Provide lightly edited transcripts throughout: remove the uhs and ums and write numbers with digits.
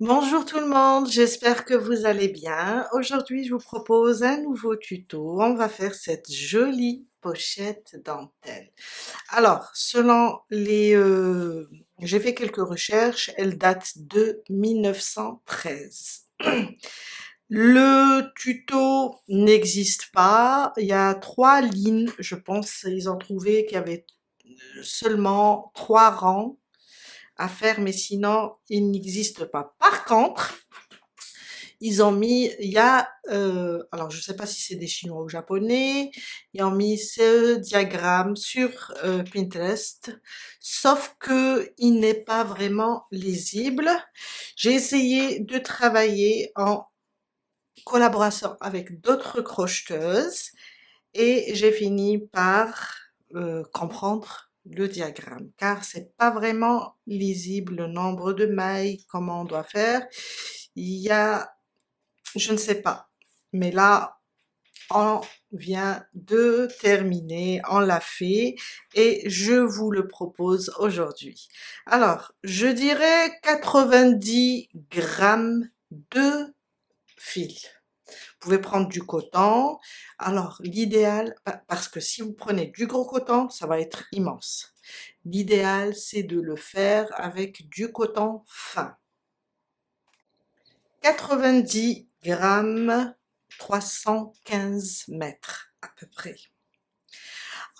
Bonjour tout le monde, j'espère que vous allez bien. Aujourd'hui, je vous propose un nouveau tuto. On va faire cette jolie pochette dentelle. Alors, selon j'ai fait quelques recherches, elle date de 1913. Le tuto n'existe pas. Il y a 3 lignes, je pense. Ils ont trouvé qu'il y avait seulement 3 rangs à faire, mais sinon, il n'existe pas. Par contre, ils ont mis, il y a, alors je sais pas si c'est des Chinois ou Japonais, ils ont mis ce diagramme sur Pinterest, sauf que il n'est pas vraiment lisible. J'ai essayé de travailler en collaboration avec d'autres crocheteuses et j'ai fini par comprendre le diagramme, car c'est pas vraiment lisible le nombre de mailles, comment on doit faire. Il y a je ne sais pas. Mais là, on vient de terminer, on l'a fait et je vous le propose aujourd'hui. Alors, je dirais 90 grammes de fil. Vous pouvez prendre du coton. Alors, l'idéal, parce que si vous prenez du gros coton, ça va être immense. L'idéal, c'est de le faire avec du coton fin. 90 grammes, 315 mètres à peu près.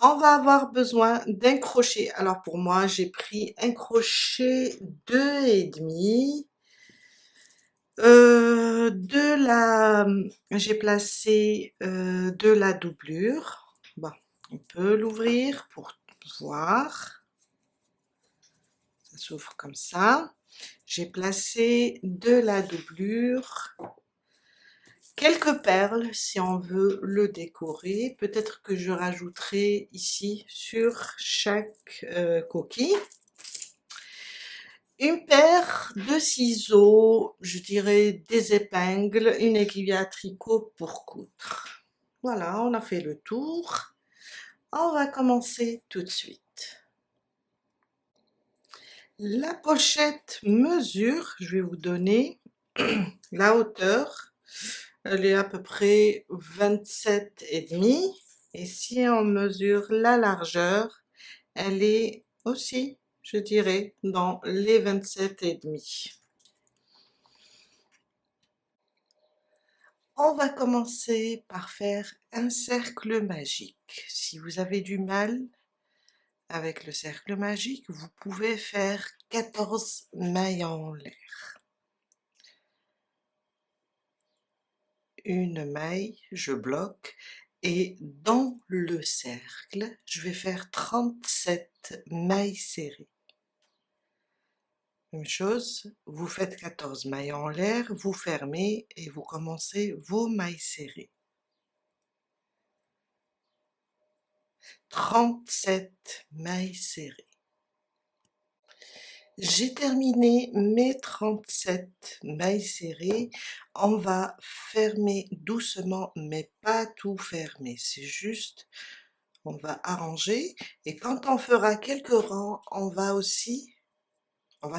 On va avoir besoin d'un crochet. Alors pour moi, j'ai pris un crochet 2,5. J'ai placé de la doublure. Bon, on peut l'ouvrir pour voir. Ça s'ouvre comme ça. J'ai placé de la doublure. Quelques perles si on veut le décorer. Peut-être que je rajouterai ici sur chaque coquille. Une paire de ciseaux, je dirais des épingles, une aiguille à tricot pour coudre. Voilà, on a fait le tour. On va commencer tout de suite. La pochette mesure, je vais vous donner la hauteur. Elle est à peu près 27,5. Et si on mesure la largeur, elle est aussi, je dirais, dans les 27,5. On va commencer par faire un cercle magique. Si vous avez du mal avec le cercle magique, vous pouvez faire 14 mailles en l'air. Une maille, je bloque et dans le cercle, je vais faire 37 mailles serrées. Même chose, vous faites 14 mailles en l'air, vous fermez et vous commencez vos mailles serrées. 37 mailles serrées. J'ai terminé mes 37 mailles serrées. On va fermer doucement, mais pas tout fermer. C'est juste, on va arranger. Et quand on fera quelques rangs, on va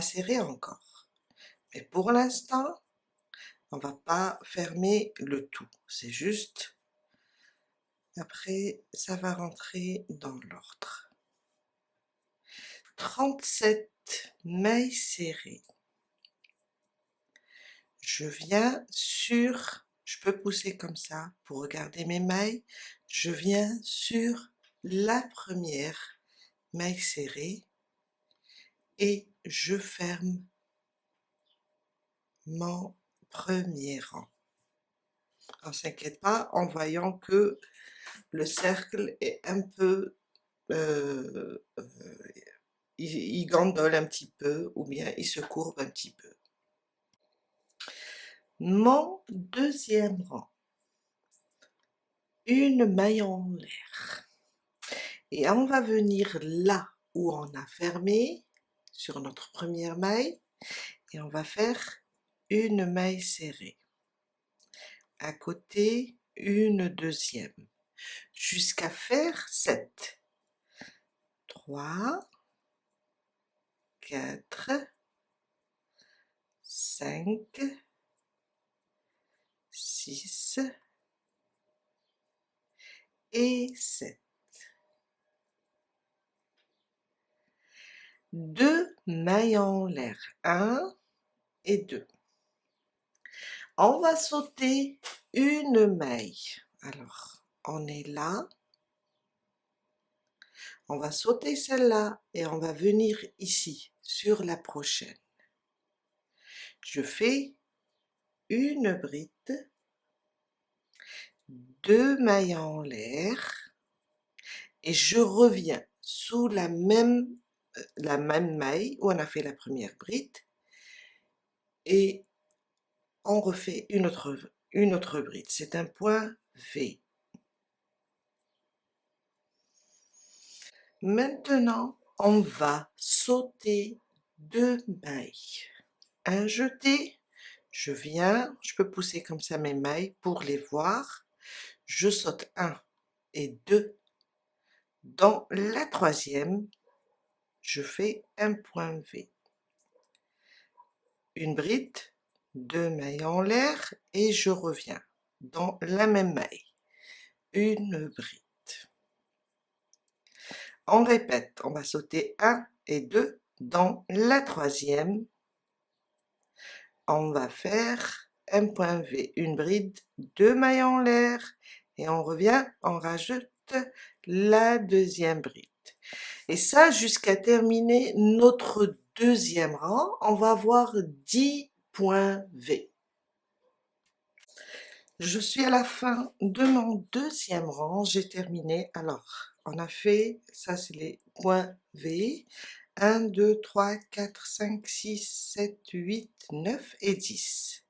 serrer encore. Mais pour l'instant, on va pas fermer le tout. C'est juste, après, ça va rentrer dans l'ordre. 37 mailles serrées. Je peux pousser comme ça pour regarder mes mailles. Je viens sur la première maille serrée et je ferme mon premier rang. On ne s'inquiète pas en voyant que le cercle est un peu, il gondole un petit peu ou bien il se courbe un petit peu. Mon deuxième rang, une maille en l'air. Et on va venir là où on a fermé, sur notre première maille, et on va faire une maille serrée. À côté, une deuxième, jusqu'à faire 7. 3, 4, 5, 6 et 7. 2 mailles en l'air, 1 et 2. On va sauter une maille. Alors, on est là, on va sauter celle-là et on va venir ici, sur la prochaine. Je fais une bride, 2 mailles en l'air et je reviens sous la même maille où on a fait la première bride et on refait une autre bride. C'est un point V. Maintenant, on va sauter 2 mailles. Un jeté, je viens, je peux pousser comme ça mes mailles pour les voir. Je saute 1 et 2. Dans la troisième, je fais un point V. Une bride, 2 mailles en l'air et je reviens dans la même maille. Une bride. On répète, on va sauter 1 et 2. Dans la troisième, on va faire un point V, une bride, 2 mailles en l'air et on revient, on rajoute la deuxième bride. Et ça jusqu'à terminer notre deuxième rang, on va avoir 10 points V. Je suis à la fin de mon deuxième rang, j'ai terminé. Alors, on a fait, ça c'est les points V, 1, 2, 3, 4, 5, 6, 7, 8, 9 et 10.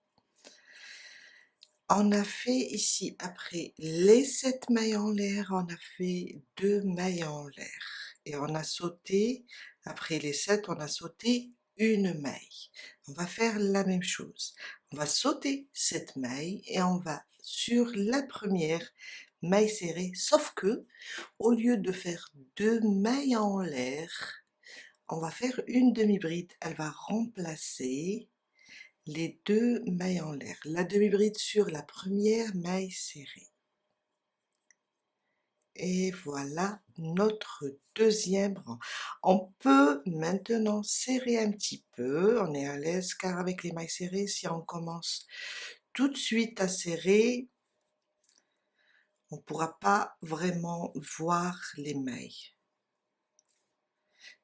On a fait ici, après les 7 mailles en l'air, on a fait 2 mailles en l'air. Et on a sauté, après les 7, on a sauté une maille. On va faire la même chose. On va sauter cette maille et on va sur la première maille serrée, sauf que, au lieu de faire 2 mailles en l'air, on va faire une demi-bride. Elle va remplacer les 2 mailles en l'air, la demi-bride sur la première maille serrée. Et voilà notre deuxième rang. On peut maintenant serrer un petit peu, on est à l'aise car avec les mailles serrées, si on commence tout de suite à serrer, on ne pourra pas vraiment voir les mailles.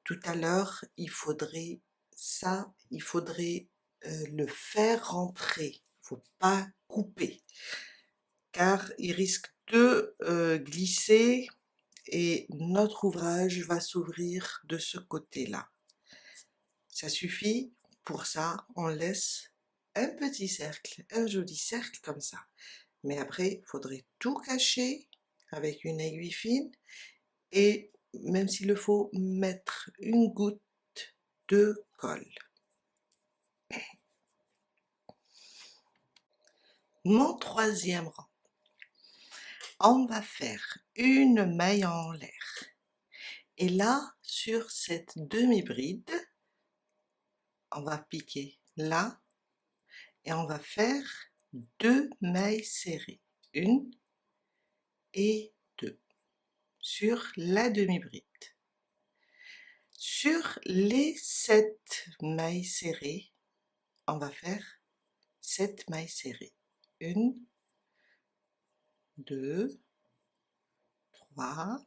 Tout à l'heure, il faudrait le faire rentrer, il ne faut pas couper, car il risque de glisser et notre ouvrage va s'ouvrir de ce côté-là. Ça suffit, pour ça, on laisse un petit cercle, un joli cercle comme ça. Mais après, il faudrait tout cacher avec une aiguille fine et même s'il le faut, mettre une goutte de colle. Mon troisième rang, on va faire une maille en l'air. Et là, sur cette demi-bride, on va piquer là et on va faire 2 mailles serrées, 1 et 2, sur la demi-bride. Sur les 7 mailles serrées, on va faire 7 mailles serrées, 1, 2, 3,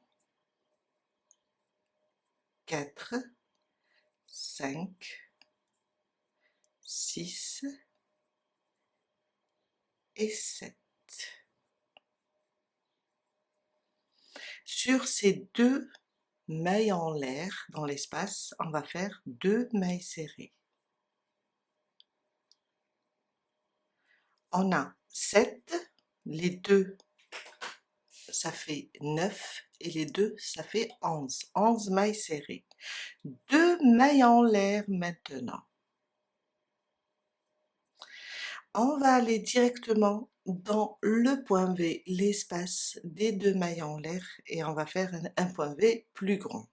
4, 5, 6 et 7. Sur ces 2 mailles en l'air, dans l'espace, on va faire 2 mailles serrées. On a 7, les 2, ça fait 9, et les 2, ça fait 11. 11 mailles serrées. 2 mailles en l'air maintenant. On va aller directement dans le point V, l'espace des 2 mailles en l'air, et on va faire un point V plus grand.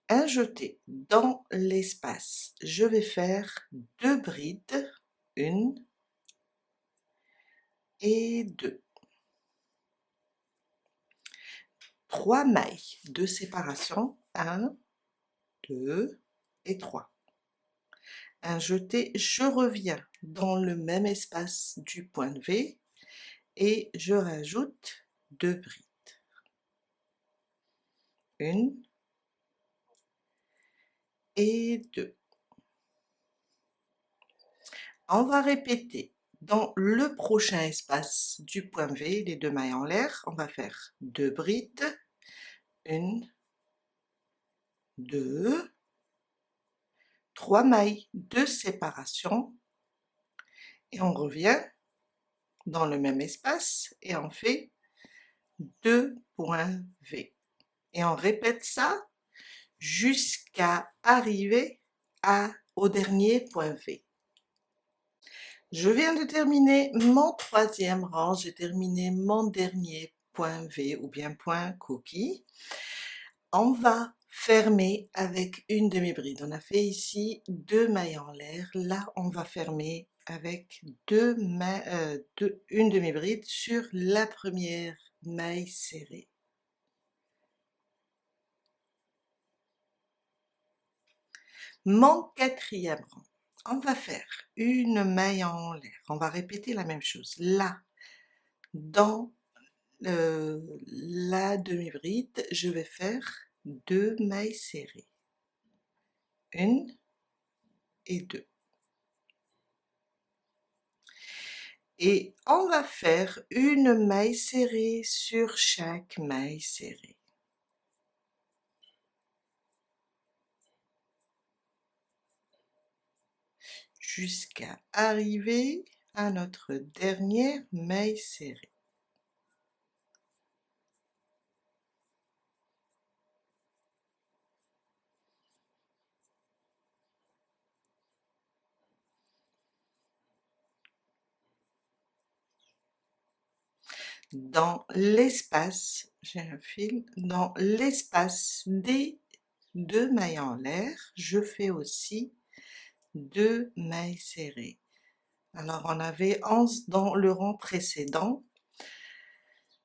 un jeté dans l'espace. Je vais faire 2 brides, 1 et 2. 3 mailles de séparation, 1, 2 et 3. Un jeté, je reviens dans le même espace du point V et je rajoute 2 brides. 1 et 2. On va répéter dans le prochain espace du point V, les 2 mailles en l'air, on va faire 2 brides, 1, 2, 3 mailles de séparation et on revient dans le même espace et on fait 2 points V. Et on répète ça jusqu'à arriver au dernier point V. Je viens de terminer mon 3e rang, j'ai terminé mon dernier point V ou bien point coquille. On va fermer avec une demi-bride. On a fait ici 2 mailles en l'air, là on va fermer avec une demi-bride sur la première maille serrée. Mon 4e rang, on va faire une maille en l'air, on va répéter la même chose. Là, dans la demi-bride, je vais faire 2 mailles serrées, 1 et 2. Et on va faire une maille serrée sur chaque maille serrée. Jusqu'à arriver à notre dernière maille serrée. Dans l'espace, j'ai un fil, dans l'espace des 2 mailles en l'air, je fais aussi 2 mailles serrées. Alors on avait 11 dans le rang précédent.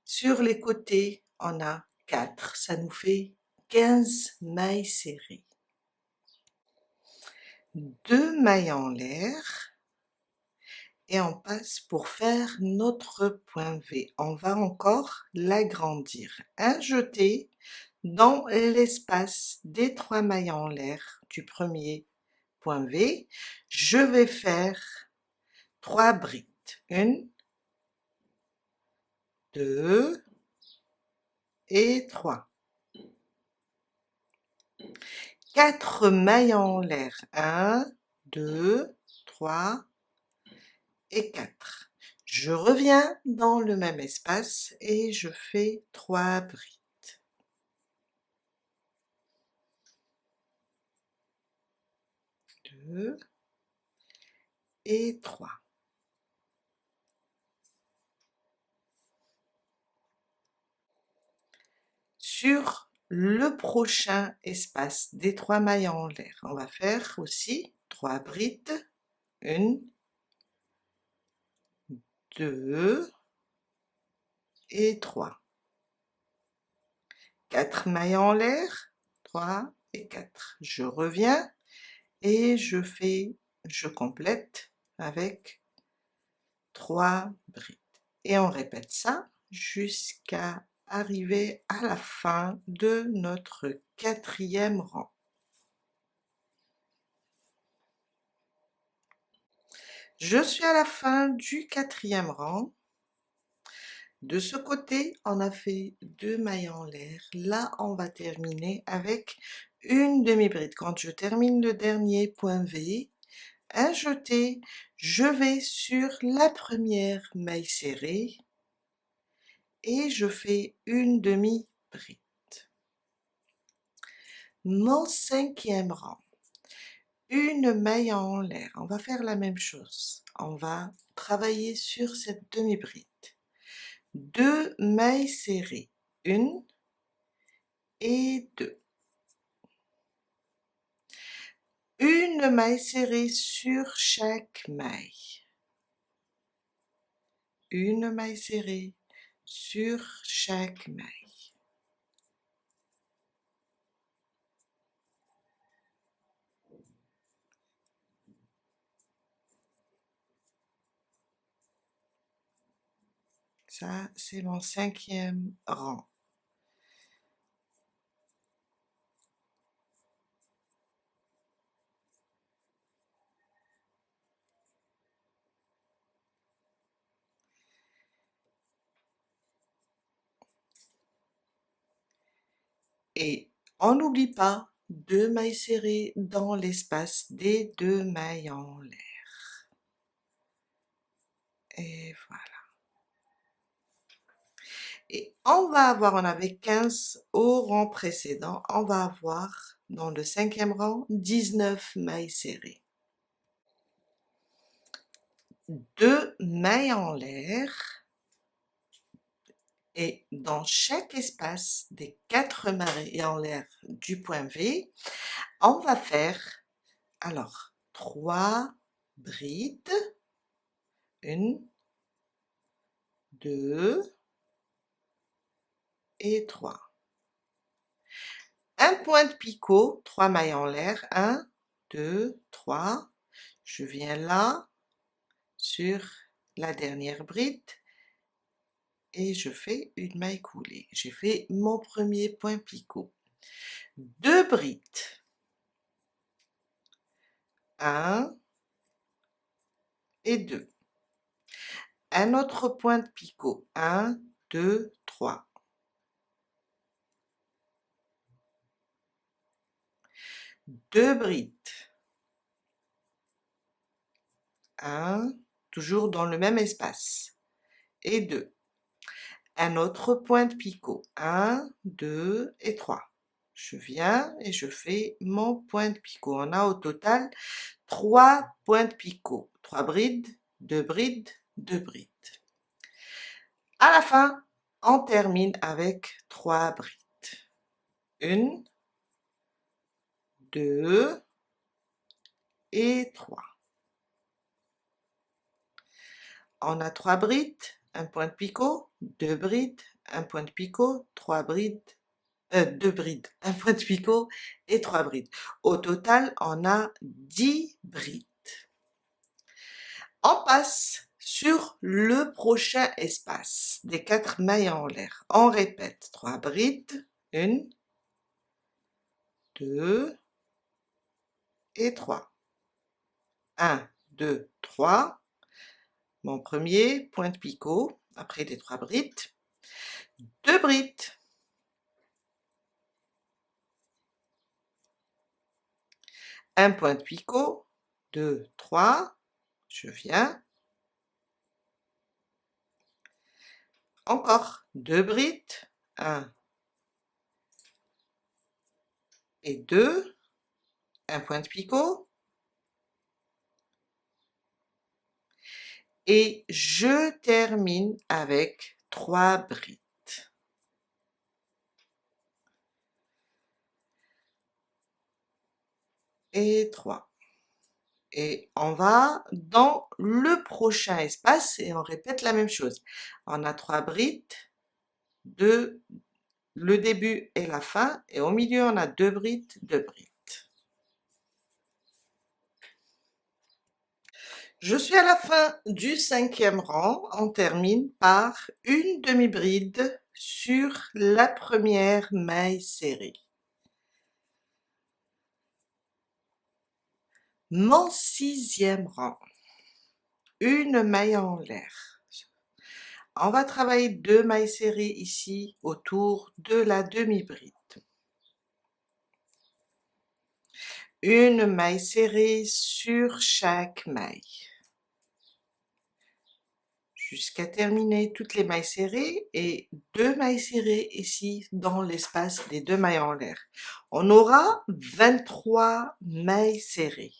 Sur les côtés, on a 4, ça nous fait 15 mailles serrées. 2 mailles en l'air et on passe pour faire notre point V. On va encore l'agrandir. Un jeté dans l'espace des 3 mailles en l'air du premier point V. Je vais faire 3 brides. 1, 2 et 3. 4 mailles en l'air. 1, 2, 3 et 4. Je reviens dans le même espace et je fais 3 brides. 2 et 3. Sur le prochain espace des 3 mailles en l'air, on va faire aussi 3 brides. 1, 2 et 3. 4 mailles en l'air, 3 et 4. Je reviens et je complète avec 3 brides. Et on répète ça jusqu'à arriver à la fin de notre 4e rang. Je suis à la fin du 4e rang. De ce côté, on a fait 2 mailles en l'air. Là, on va terminer avec une demi-bride. Quand je termine le dernier point V, un jeté, je vais sur la première maille serrée et je fais une demi-bride. Mon 5e rang, une maille en l'air. On va faire la même chose. On va travailler sur cette demi-bride. 2 mailles serrées, 1 et 2. une maille serrée sur chaque maille, une maille serrée sur chaque maille. Ça, c'est mon 5e rang. Et on n'oublie pas 2 mailles serrées dans l'espace des 2 mailles en l'air. Et voilà. Et on avait 15 au rang précédent, on va avoir dans le 5e rang 19 mailles serrées. 2 mailles en l'air, et dans chaque espace des 4 mailles en l'air du point V, on va faire alors 3 brides, 1, 2 et 3. Un point de picot, 3 mailles en l'air, 1, 2, 3. Je viens là sur la dernière bride et je fais une maille coulée. J'ai fait mon premier point picot. 2 brides. 1 et 2. Un autre point de picot. 1, 2, 3. 2 brides. 1, toujours dans le même espace. Et 2. Un autre point de picot. 1, 2 et 3. Je viens et je fais mon point de picot. On a au total 3 points de picot. 3 brides, 2 brides, 2 brides. À la fin, on termine avec 3 brides. 1, 2 et 3. On a 3 brides, un point de picot, 2 brides, un point de picot, 3 brides, 2 brides, un point de picot et 3 brides. Au total, on a 10 brides. On passe sur le prochain espace des 4 mailles en l'air. On répète 3 brides, 1, 2 et 3. 1, 2, 3. Mon premier point de picot, après les 3 brides. 2 brides. Un point de picot, 2, 3. Je viens. Encore 2 brides. 1 et 2. Un point de picot. Et je termine avec 3 brides. Et 3. Et on va dans le prochain espace et on répète la même chose. On a 3 brides, 2, le début et la fin, et au milieu on a 2 brides, 2 brides. Je suis à la fin du 5e rang, on termine par une demi-bride sur la première maille serrée. Mon 6e rang, une maille en l'air. On va travailler 2 mailles serrées ici autour de la demi-bride. Une maille serrée sur chaque maille. Jusqu'à terminer toutes les mailles serrées et 2 mailles serrées ici dans l'espace des 2 mailles en l'air. On aura 23 mailles serrées.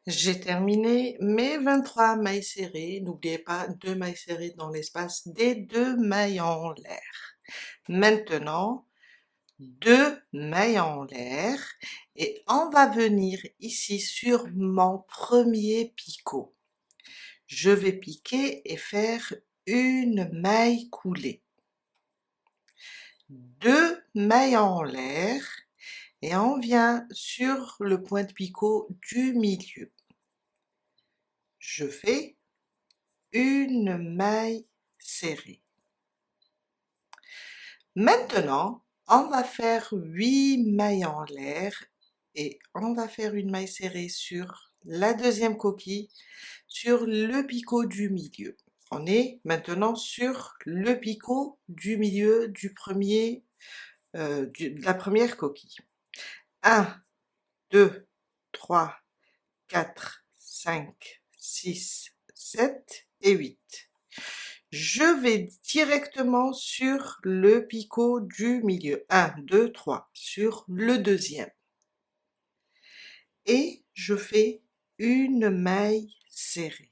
J'ai terminé mes 23 mailles serrées. N'oubliez pas 2 mailles serrées dans l'espace des 2 mailles en l'air. Maintenant, 2 mailles en l'air et on va venir ici sur mon premier picot. Je vais piquer et faire une maille coulée. 2 mailles en l'air et on vient sur le point de picot du milieu. Je fais une maille serrée. Maintenant, on va faire 8 mailles en l'air et on va faire une maille serrée sur la deuxième coquille, sur le picot du milieu. On est maintenant sur le picot du milieu du premier, de la première coquille. 1, 2, 3, 4, 5, 6, 7 et 8. Je vais directement sur le picot du milieu. 1, 2, 3, sur le deuxième. Et je fais une maille serrée.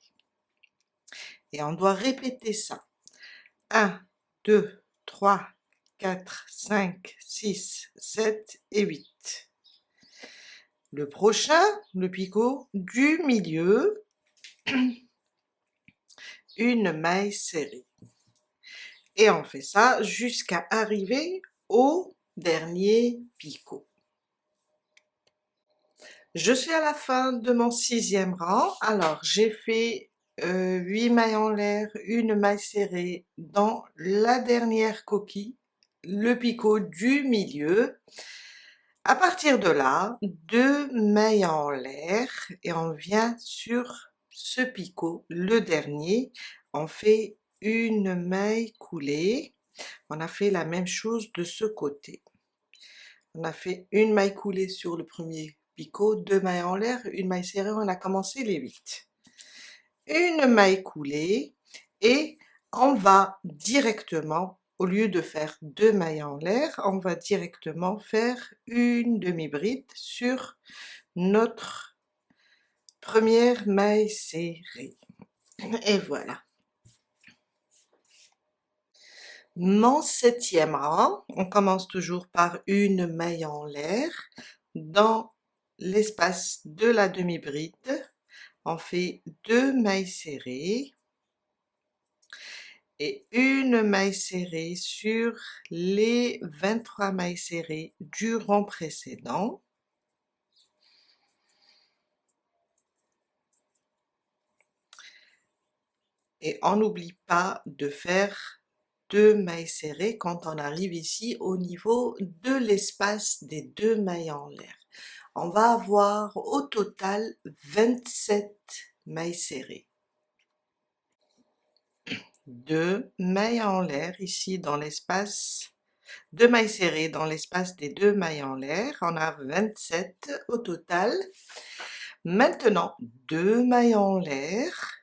Et on doit répéter ça. 1, 2, 3, 4, 5, 6, 7 et 8. Le prochain, le picot du milieu, une maille serrée. Et on fait ça jusqu'à arriver au dernier picot. Je suis à la fin de mon 6e rang. Alors, j'ai fait 8 mailles en l'air, une maille serrée dans la dernière coquille, le picot du milieu. À partir de là, 2 mailles en l'air et on vient sur ce picot, le dernier. On fait une maille coulée. On a fait la même chose de ce côté. On a fait une maille coulée sur le premier picot, 2 mailles en l'air, une maille serrée, on a commencé les 8. Une maille coulée et on va directement, au lieu de faire 2 mailles en l'air, on va directement faire une demi-bride sur notre première maille serrée. Et voilà. Mon 7e rang, on commence toujours par une maille en l'air. Dans l'espace de la demi-bride, on fait 2 mailles serrées et une maille serrée sur les 23 mailles serrées du rang précédent. Et on n'oublie pas de faire 2 mailles serrées quand on arrive ici au niveau de l'espace des 2 mailles en l'air. On va avoir au total 27 mailles serrées. 2 mailles en l'air ici dans l'espace, 2 mailles serrées dans l'espace des 2 mailles en l'air, on a 27 au total. Maintenant, 2 mailles en l'air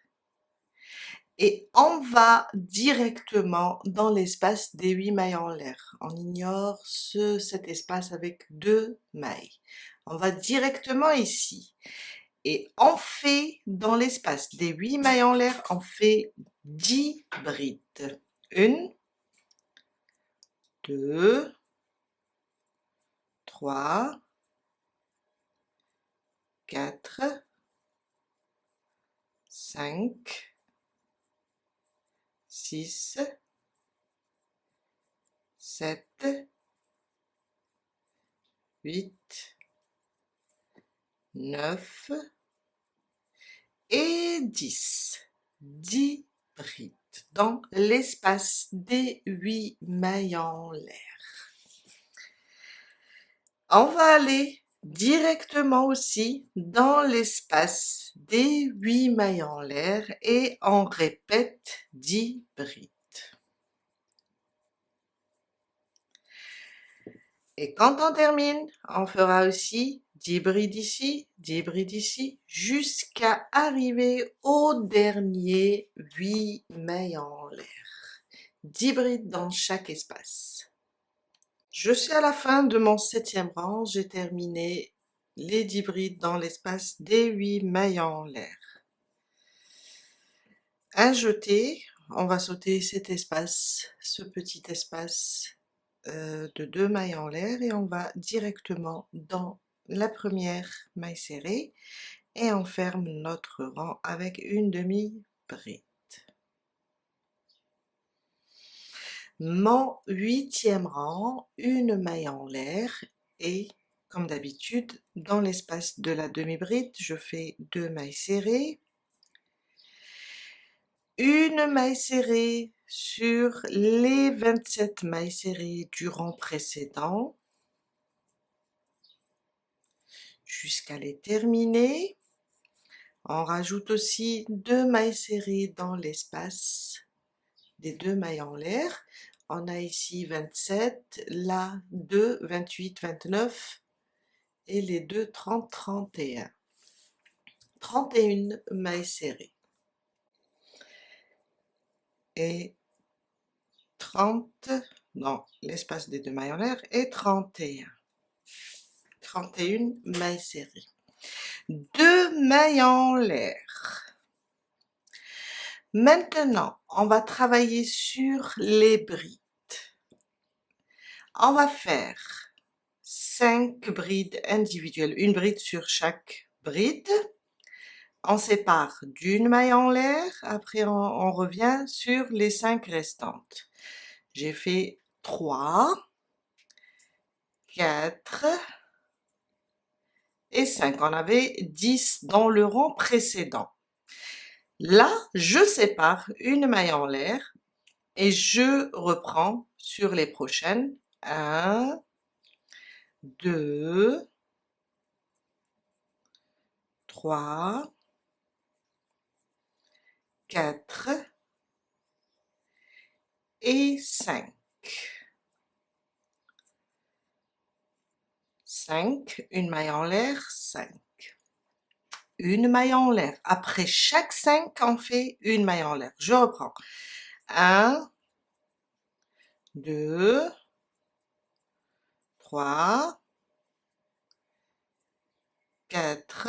et on va directement dans l'espace des 8 mailles en l'air. On ignore cet espace avec 2 mailles. On va directement ici. Et on fait, dans l'espace des 8 mailles en l'air, on fait 10 brides. 1, 2, 3, 4, 5, 6, 7, 8, 9 et 10. 10 brides dans l'espace des 8 mailles en l'air. On va aller directement aussi dans l'espace des 8 mailles en l'air et on répète 10 brides. Et quand on termine, on fera aussi 10 brides ici, jusqu'à arriver au dernier 8 mailles en l'air. 10 brides dans chaque espace. Je suis à la fin de mon 7e rang, j'ai terminé les 10 brides dans l'espace des 8 mailles en l'air. Un jeté, on va sauter cet espace, ce petit espace de 2 mailles en l'air et on va directement dans la première maille serrée et on ferme notre rang avec une demi-bride. Mon 8e rang, une maille en l'air et comme d'habitude dans l'espace de la demi-bride je fais 2 mailles serrées, une maille serrée sur les 27 mailles serrées du rang précédent jusqu'à les terminer. On rajoute aussi 2 mailles serrées dans l'espace des 2 mailles en l'air. On a ici 27, là 2, 28, 29 et les deux 30, 31. 31 mailles serrées. Et 30 dans l'espace des 2 mailles en l'air et 31. 31 mailles serrées. 2 mailles en l'air. Maintenant, on va travailler sur les brides. On va faire 5 brides individuelles, une bride sur chaque bride. On sépare d'une maille en l'air, après on revient sur les 5 restantes. J'ai fait 3, 4 et 5. On avait 10 dans le rang précédent. Là, je sépare une maille en l'air et je reprends sur les prochaines. 1, 2, 3, 4 et 5. 5, une maille en l'air, 5. Une maille en l'air. Après chaque 5, on fait une maille en l'air. Je reprends. 1, 2, 3, 4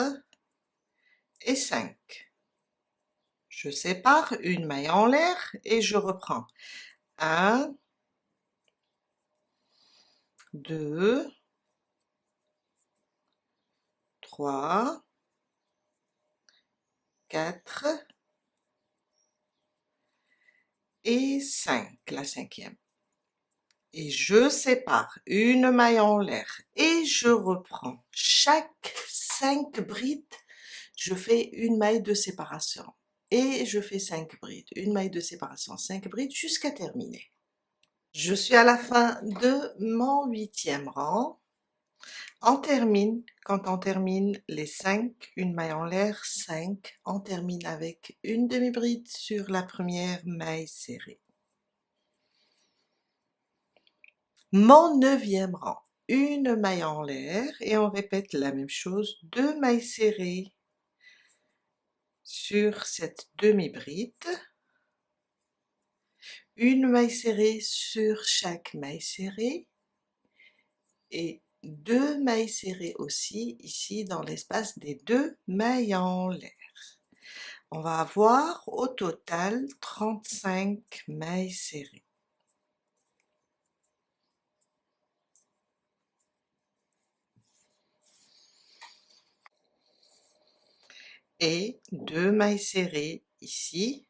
et 5. Je sépare une maille en l'air et je reprends. 1, 2, 3, 4 et 5, la 5e. Et je sépare une maille en l'air et je reprends. Chaque 5 brides, je fais une maille de séparation. Et je fais 5 brides, une maille de séparation, 5 brides jusqu'à terminer. Je suis à la fin de mon 8e rang. On termine, quand on termine les 5, une maille en l'air, 5, on termine avec une demi-bride sur la première maille serrée. Mon 9e rang, une maille en l'air et on répète la même chose, 2 mailles serrées sur cette demi-bride, une maille serrée sur chaque maille serrée et 2 mailles serrées aussi ici dans l'espace des 2 mailles en l'air. On va avoir au total 35 mailles serrées. Et 2 mailles serrées ici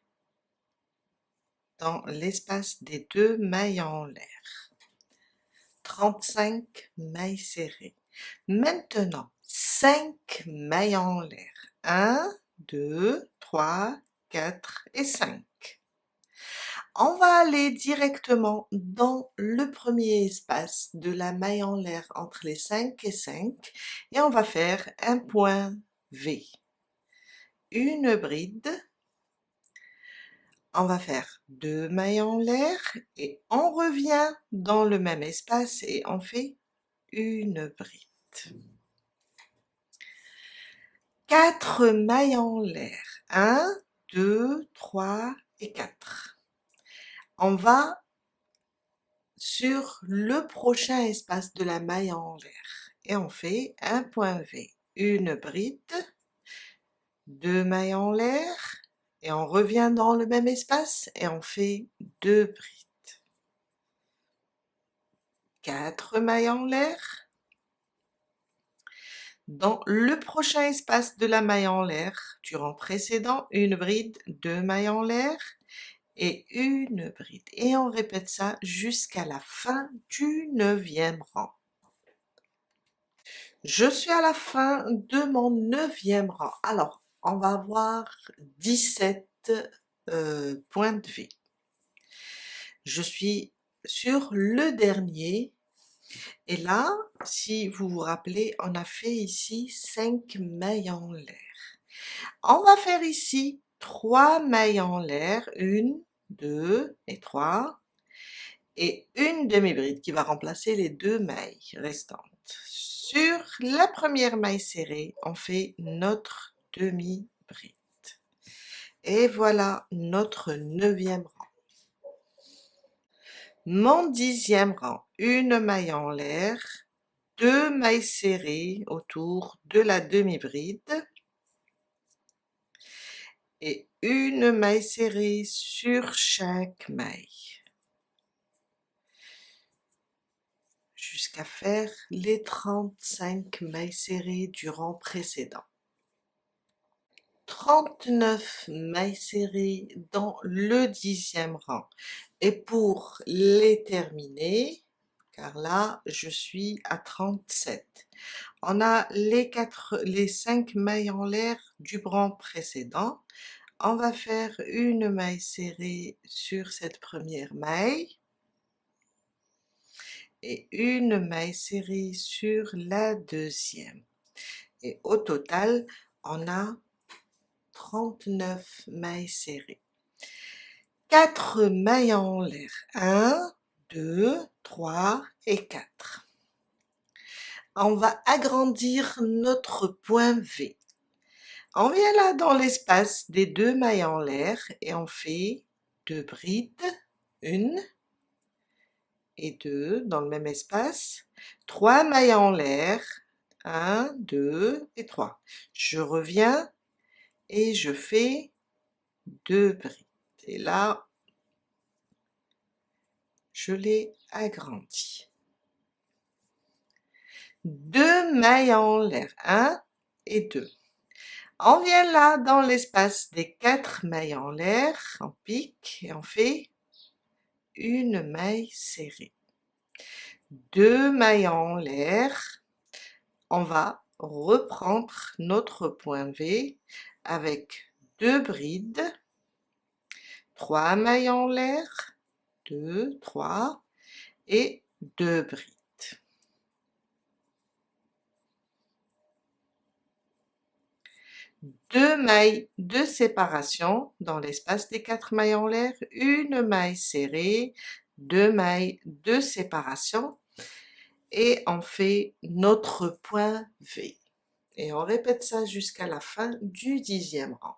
dans l'espace des 2 mailles en l'air. 35 mailles serrées. Maintenant, 5 mailles en l'air. 1, 2, 3, 4 et 5. On va aller directement dans le premier espace de la maille en l'air entre les 5 et 5 et on va faire un point V. Une bride, on va faire 2 mailles en l'air et on revient dans le même espace et on fait une bride. 4 mailles en l'air, 1, 2, 3 et 4. On va sur le prochain espace de la maille en l'air et on fait un point V, une bride, 2 mailles en l'air et on revient dans le même espace et on fait 2 brides. 4 mailles en l'air. Dans le prochain espace de la maille en l'air, du rang précédent, une bride, 2 mailles en l'air et une bride. Et on répète ça jusqu'à la fin du 9e rang. Je suis à la fin de mon 9e rang. Alors, on va avoir 17 points de V. Je suis sur le dernier. Et là, si vous vous rappelez, on a fait ici 5 mailles en l'air. On va faire ici 3 mailles en l'air, 1, 2 et 3, et une demi-bride qui va remplacer les 2 mailles restantes. Sur la première maille serrée, on fait notre demi-bride. Et voilà notre 9e rang. Mon 10e rang, une maille en l'air, 2 mailles serrées autour de la demi-bride et une maille serrée sur chaque maille jusqu'à faire les 35 mailles serrées du rang précédent. 39 mailles serrées dans le 10e rang. Et pour les terminer, car là je suis à 37, on a les 5 mailles en l'air du rang précédent. On va faire une maille serrée sur cette première maille et une maille serrée sur la deuxième. Et au total, on a 39 mailles serrées. 4 mailles en l'air. 1, 2, 3 et 4. On va agrandir notre point V. On vient là dans l'espace des 2 mailles en l'air et on fait 2 brides, 1 et 2 dans le même espace, 3 mailles en l'air, 1, 2 et 3. Je reviens et je fais 2 brides. Et là, je l'ai agrandi. 2 mailles en l'air, 1 et 2. On vient là dans l'espace des 4 mailles en l'air, en pique, et on fait une maille serrée. 2 mailles en l'air, on va reprendre notre point V avec 2 brides, 3 mailles en l'air, 2, 3 et 2 brides. 2 mailles de séparation dans l'espace des 4 mailles en l'air, une maille serrée, 2 mailles de séparation et on fait notre point V. Et on répète ça jusqu'à la fin du 10e rang.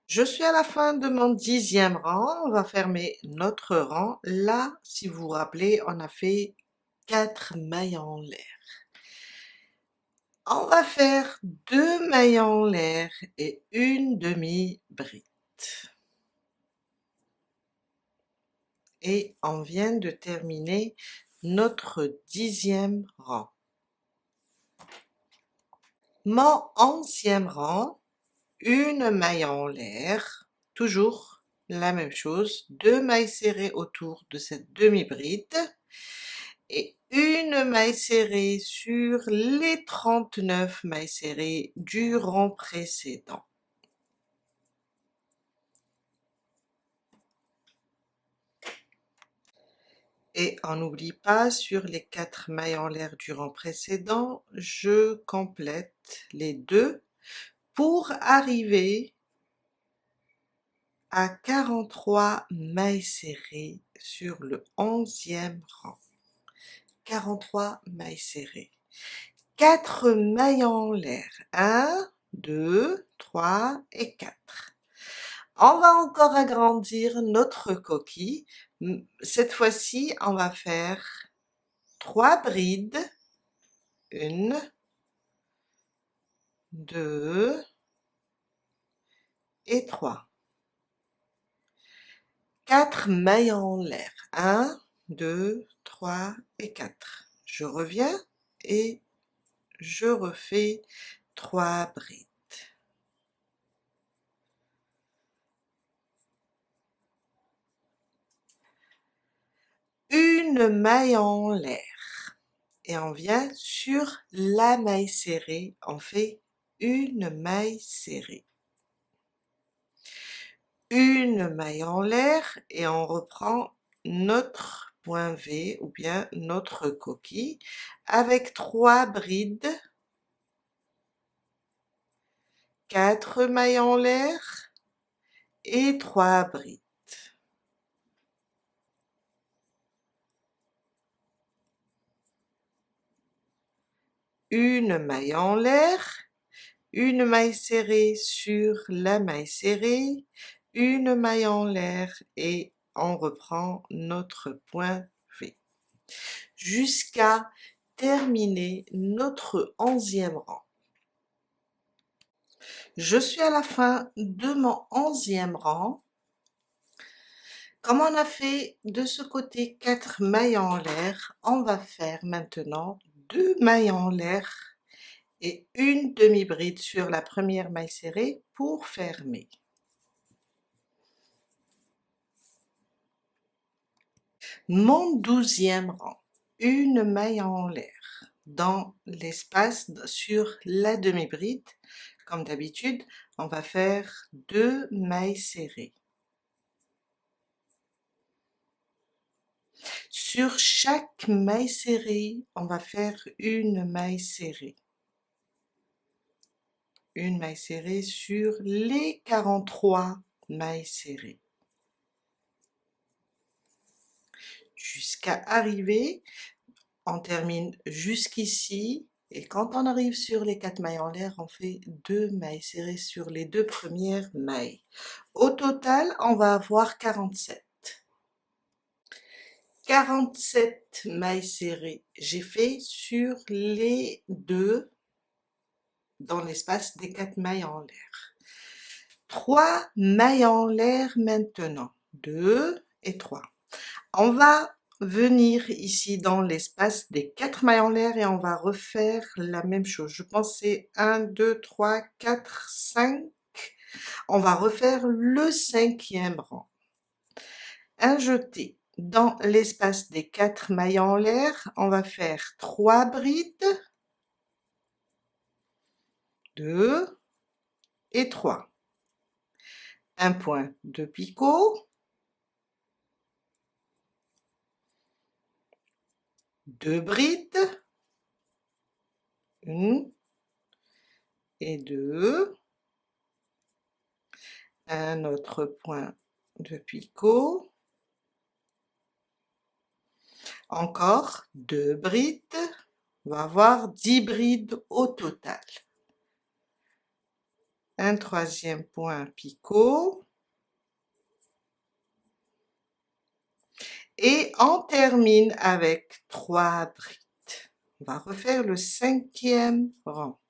Je suis à la fin de mon 10e rang, on va fermer notre rang. Là, si vous vous rappelez, on a fait 4 mailles en l'air. On va faire 2 mailles en l'air et une demi-bride. Et on vient de terminer notre 10e rang. Mon 11e rang, une maille en l'air, toujours la même chose, 2 mailles serrées autour de cette demi-bride et une maille serrée sur les 39 mailles serrées du rang précédent. Et on n'oublie pas, sur les 4 mailles en l'air du rang précédent, je complète les 2 pour arriver à 43 mailles serrées sur le 11e rang. 43 mailles serrées. 4 mailles en l'air. 1, 2, 3 et 4. On va encore agrandir notre coquille. Cette fois-ci, on va faire 3 brides. 1, 2 et 3. 4 mailles en l'air. 1, 2, 3 et 4. Je reviens et je refais 3 brides. Une maille en l'air et on vient sur la maille serrée, on fait une maille serrée. Une maille en l'air et on reprend notre point V ou bien notre coquille avec 3 brides, 4 mailles en l'air et 3 brides. Une maille en l'air, une maille serrée sur la maille serrée, une maille en l'air et on reprend notre point V jusqu'à terminer notre 11e rang. Je suis à la fin de mon 11e rang. Comme on a fait de ce côté 4 mailles en l'air, on va faire maintenant 2 mailles en l'air et une demi-bride sur la première maille serrée pour fermer. Mon 12e rang, une maille en l'air dans l'espace sur la demi-bride. Comme d'habitude, on va faire 2 mailles serrées. Sur chaque maille serrée, on va faire une maille serrée. Une maille serrée sur les 43 mailles serrées. Jusqu'à arriver, on termine jusqu'ici. Et quand on arrive sur les 4 mailles en l'air, on fait 2 mailles serrées sur les 2 premières mailles. Au total, on va avoir 47. 47 mailles serrées, j'ai fait sur les 2 dans l'espace des 4 mailles en l'air. 3 mailles en l'air maintenant, 2 et 3. On va venir ici dans l'espace des 4 mailles en l'air et on va refaire la même chose. Je pense que c'est 1, 2, 3, 4, 5. On va refaire le 5e rang. Un jeté dans l'espace des 4 mailles en l'air, on va faire 3 brides, 2 et 3. Un point de picot, 2 brides, 1 et 2, un autre point de picot, encore 2 brides, on va avoir 10 brides au total. Un 3e point picot, et on termine avec 3 brides. On va refaire le 5e rang.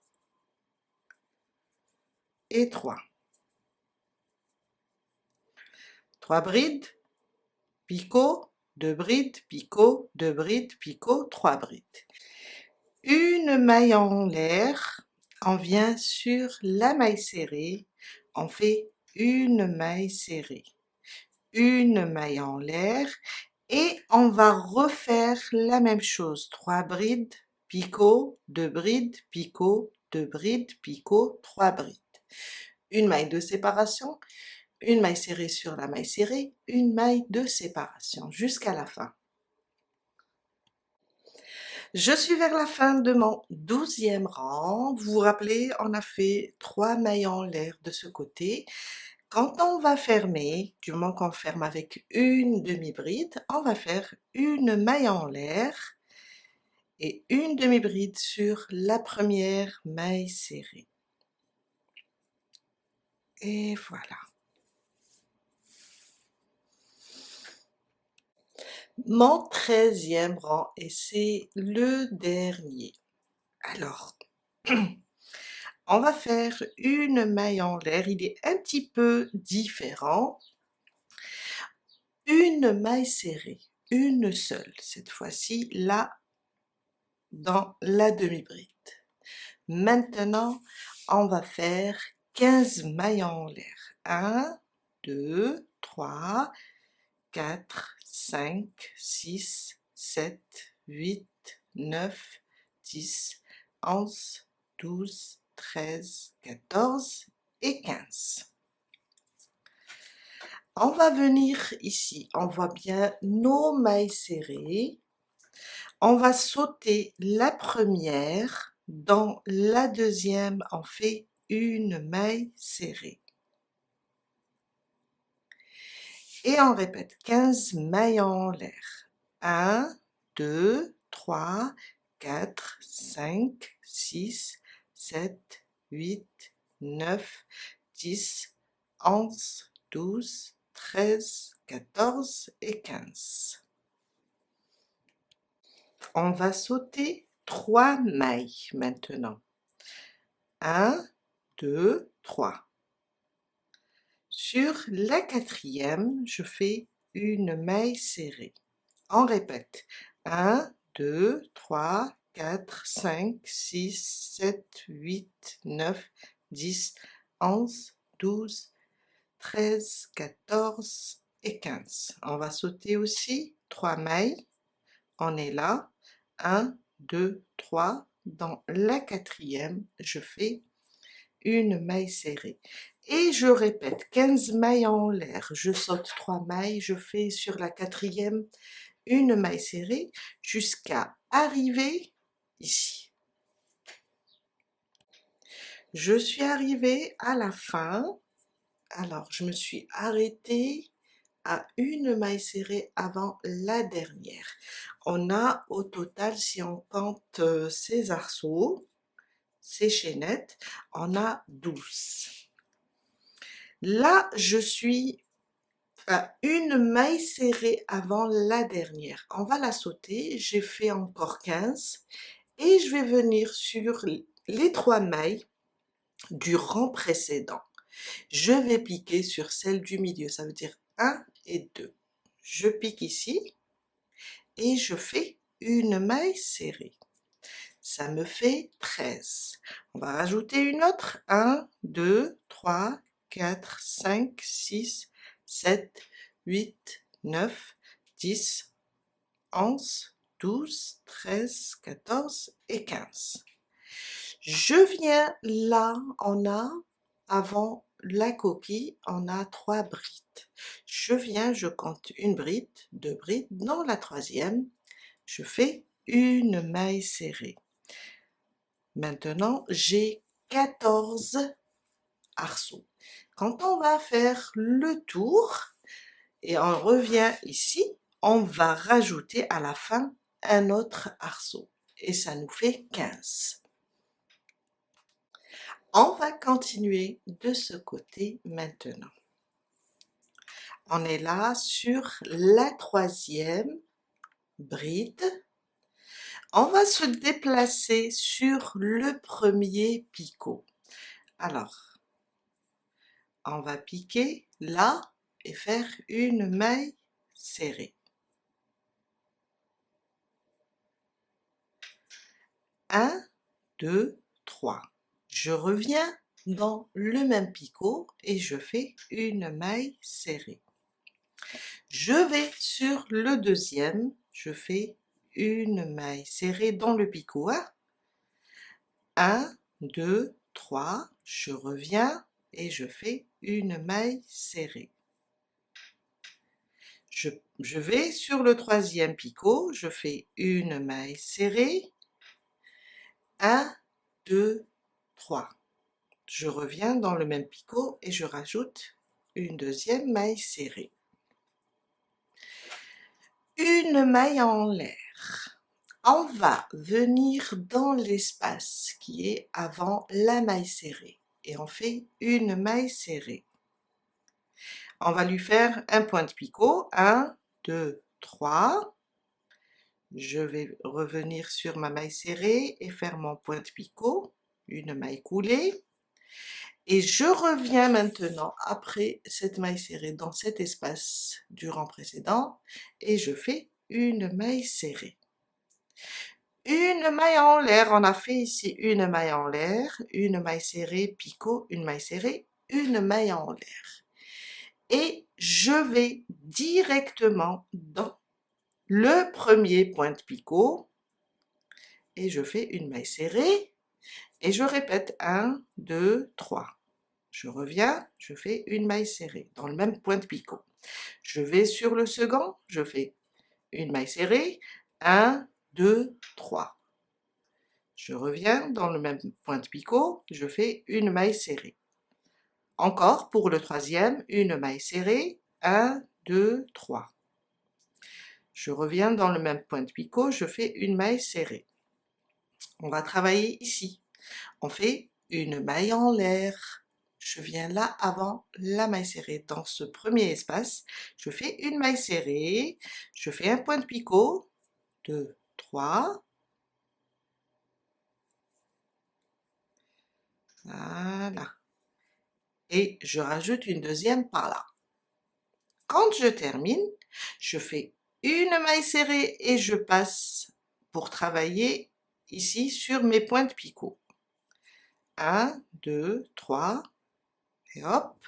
Et 3. 3 brides, picot, 2 brides, picot, 2 brides, picot, 3 brides. Une maille en l'air, on vient sur la maille serrée, on fait une maille serrée. Une maille en l'air et on va refaire la même chose. 3 brides, picot, 2 brides, picot, 2 brides, picot, 3 brides. Une maille de séparation, une maille serrée sur la maille serrée, une maille de séparation jusqu'à la fin. Je suis vers la fin de mon 12e rang. Vous vous rappelez, on a fait 3 mailles en l'air de ce côté. Quand on va fermer, du moment qu'on ferme avec une demi-bride, on va faire une maille en l'air et une demi-bride sur la première maille serrée. Et voilà. Mon 13e rang et c'est le dernier. Alors, on va faire une maille en l'air, il est un petit peu différent. Une maille serrée. une seule, cette fois-ci là dans la demi-bride. Maintenant, on va faire 15 mailles en l'air. 1, 2, 3, 4, 5, 6, 7, 8, 9, 10, 11, 12, 13, 14 et 15. On va venir ici, on voit bien nos mailles serrées. On va sauter la première, dans la deuxième, on fait une maille serrée. Et on répète 15 mailles en l'air. 1, 2, 3, 4, 5, 6, 7, 8, 9, 10, 11, 12, 13, 14 et 15. On va sauter 3 mailles maintenant. 1, 2, 3. Sur la quatrième, je fais une maille serrée. On répète. 1, 2, 3, 4, 5, 6, 7, 8, 9, 10, 11, 12, 13, 14 et 15. On va sauter aussi 3 mailles. On est là. 1, 2, 3. Dans la quatrième, je fais une maille serrée. Et je répète, 15 mailles en l'air. Je saute 3 mailles, je fais sur la quatrième une maille serrée jusqu'à arriver ici. Je suis arrivée à la fin. Alors, je me suis arrêtée à une maille serrée avant la dernière. On a au total, si on compte ces arceaux, ces chaînettes, on a 12. Là, je suis à une maille serrée avant la dernière. On va la sauter, j'ai fait encore 15 et je vais venir sur les 3 mailles du rang précédent. Je vais piquer sur celle du milieu, ça veut dire 1 et 2. Je pique ici et je fais une maille serrée. Ça me fait 13. On va rajouter une autre. 1, 2, 3, 4, 5, 6, 7, 8, 9, 10, 11, 12, 13, 14 et 15. Je viens là, on a, avant la coquille, on a 3 brides. Je viens, je compte une bride, 2 brides. Dans la troisième, je fais une maille serrée. Maintenant, j'ai 14 arceaux. Quand on va faire le tour et on revient ici, on va rajouter à la fin un autre arceau et ça nous fait 15. On va continuer de ce côté maintenant. On est là sur la troisième bride. On va se déplacer sur le premier picot. Alors, on va piquer là et faire une maille serrée. 1, 2, 3. Je reviens dans le même picot et je fais une maille serrée. Je vais sur le deuxième, je fais une maille serrée dans le picot 1. 1, 2, 3, je reviens et je fais une maille serrée. Je vais sur le troisième picot, je fais une maille serrée. 1, 2, 3. Je reviens dans le même picot et je rajoute une deuxième maille serrée. Une maille en l'air. On va venir dans l'espace qui est avant la maille serrée et on fait une maille serrée. On va lui faire un point de picot, 1, 2, 3. Je vais revenir sur ma maille serrée et faire mon point de picot, une maille coulée. Et je reviens maintenant après cette maille serrée dans cet espace du rang précédent et je fais une maille serrée. Une maille en l'air, on a fait ici une maille en l'air, une maille serrée, picot, une maille serrée, une maille en l'air. Et je vais directement dans le premier point de picot et je fais une maille serrée et je répète 1, 2, 3. Je reviens, je fais une maille serrée dans le même point de picot. Je vais sur le second, je fais une maille serrée, 1, 2, 3. Je reviens dans le même point de picot, je fais une maille serrée. Encore pour le troisième, une maille serrée, 1, 2, 3. Je reviens dans le même point de picot, je fais une maille serrée. On va travailler ici. On fait une maille en l'air. Je viens là avant la maille serrée. Dans ce premier espace, je fais une maille serrée, je fais un point de picot, 2, 3. Voilà. Et je rajoute une deuxième par là. Quand je termine, je fais une maille serrée et je passe pour travailler ici sur mes points de picot. 1, 2, 3, et hop,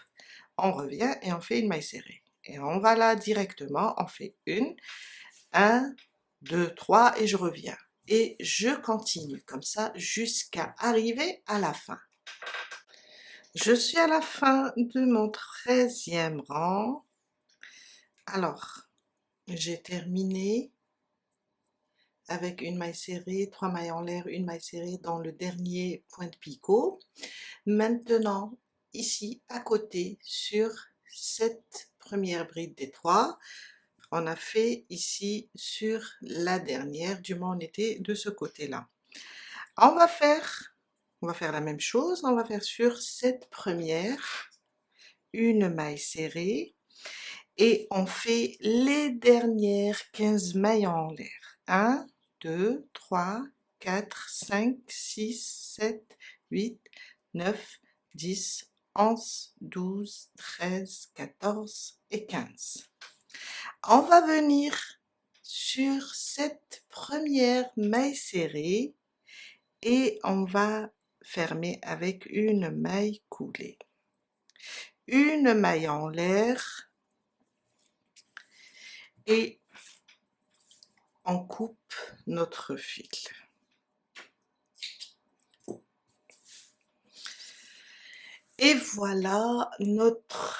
on revient et on fait une maille serrée. Et on va là directement, on fait une, 1, 2, 3 et je reviens. Et je continue comme ça jusqu'à arriver à la fin. Je suis à la fin de mon 13e rang. Alors, j'ai terminé avec une maille serrée, 3 mailles en l'air, une maille serrée dans le dernier point de picot. Maintenant, ici, à côté, sur cette première bride des 3, on a fait ici sur la dernière, du moins on était de ce côté-là. On va faire la même chose, on va faire sur cette première, une maille serrée, et on fait les dernières 15 mailles en l'air. 1, 2, 3, 4, 5, 6, 7, 8, 9, 10, 11, 12, 13, 14 et 15. On va venir sur cette première maille serrée et on va fermer avec une maille coulée. Une maille en l'air et on coupe notre fil. Et voilà notre...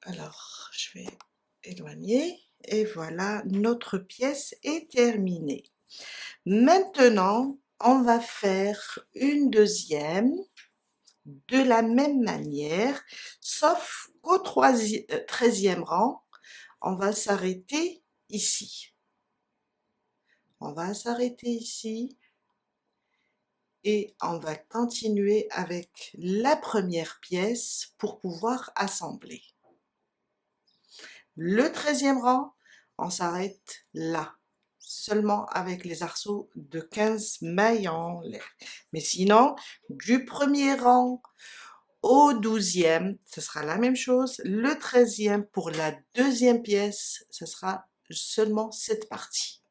Alors, je vais éloigner. Et voilà, notre pièce est terminée. Maintenant, on va faire une deuxième de la même manière, sauf qu'au 13e rang, on va s'arrêter ici. On va s'arrêter ici et on va continuer avec la première pièce pour pouvoir assembler. Le 13e rang, on s'arrête là, seulement avec les arceaux de 15 mailles en l'air. Mais sinon, du premier rang au 12e, ce sera la même chose. Le 13e, pour la deuxième pièce, ce sera seulement cette partie.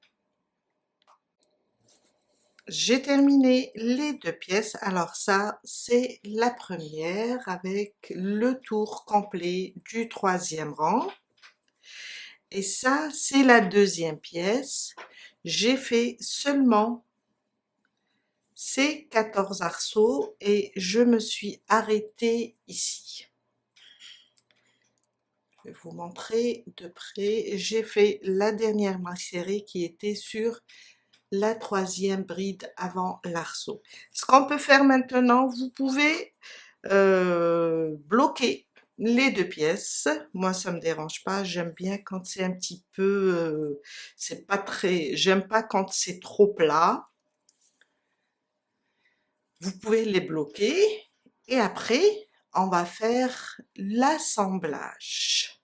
J'ai terminé les deux pièces. Alors ça, c'est la première avec le tour complet du 3e rang. Et ça, c'est la deuxième pièce. J'ai fait seulement ces 14 arceaux et je me suis arrêtée ici. Je vais vous montrer de près. J'ai fait la dernière maille serrée qui était sur la 3e bride avant l'arceau. Ce qu'on peut faire maintenant, vous pouvez bloquer les deux pièces. Moi, ça me dérange pas. J'aime bien quand c'est un petit peu, c'est pas très, j'aime pas quand c'est trop plat. Vous pouvez les bloquer et après, on va faire l'assemblage.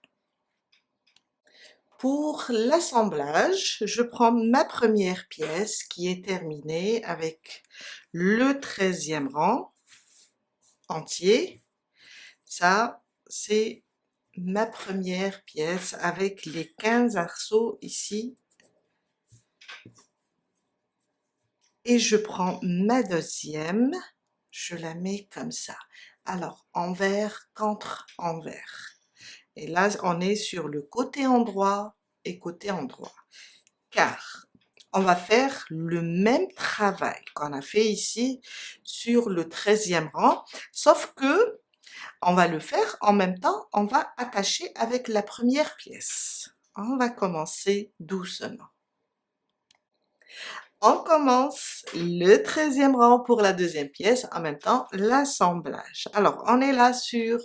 Pour l'assemblage, je prends ma première pièce qui est terminée avec le 13e rang entier. Ça, c'est ma première pièce avec les 15 arceaux ici et je prends ma deuxième, je la mets comme ça. Alors, envers contre envers. Et là, on est sur le côté endroit et côté endroit. Car on va faire le même travail qu'on a fait ici sur le 13e rang, sauf que on va le faire en même temps, on va attacher avec la première pièce. On va commencer doucement. On commence le 13e rang pour la deuxième pièce, en même temps l'assemblage. Alors, on est là sur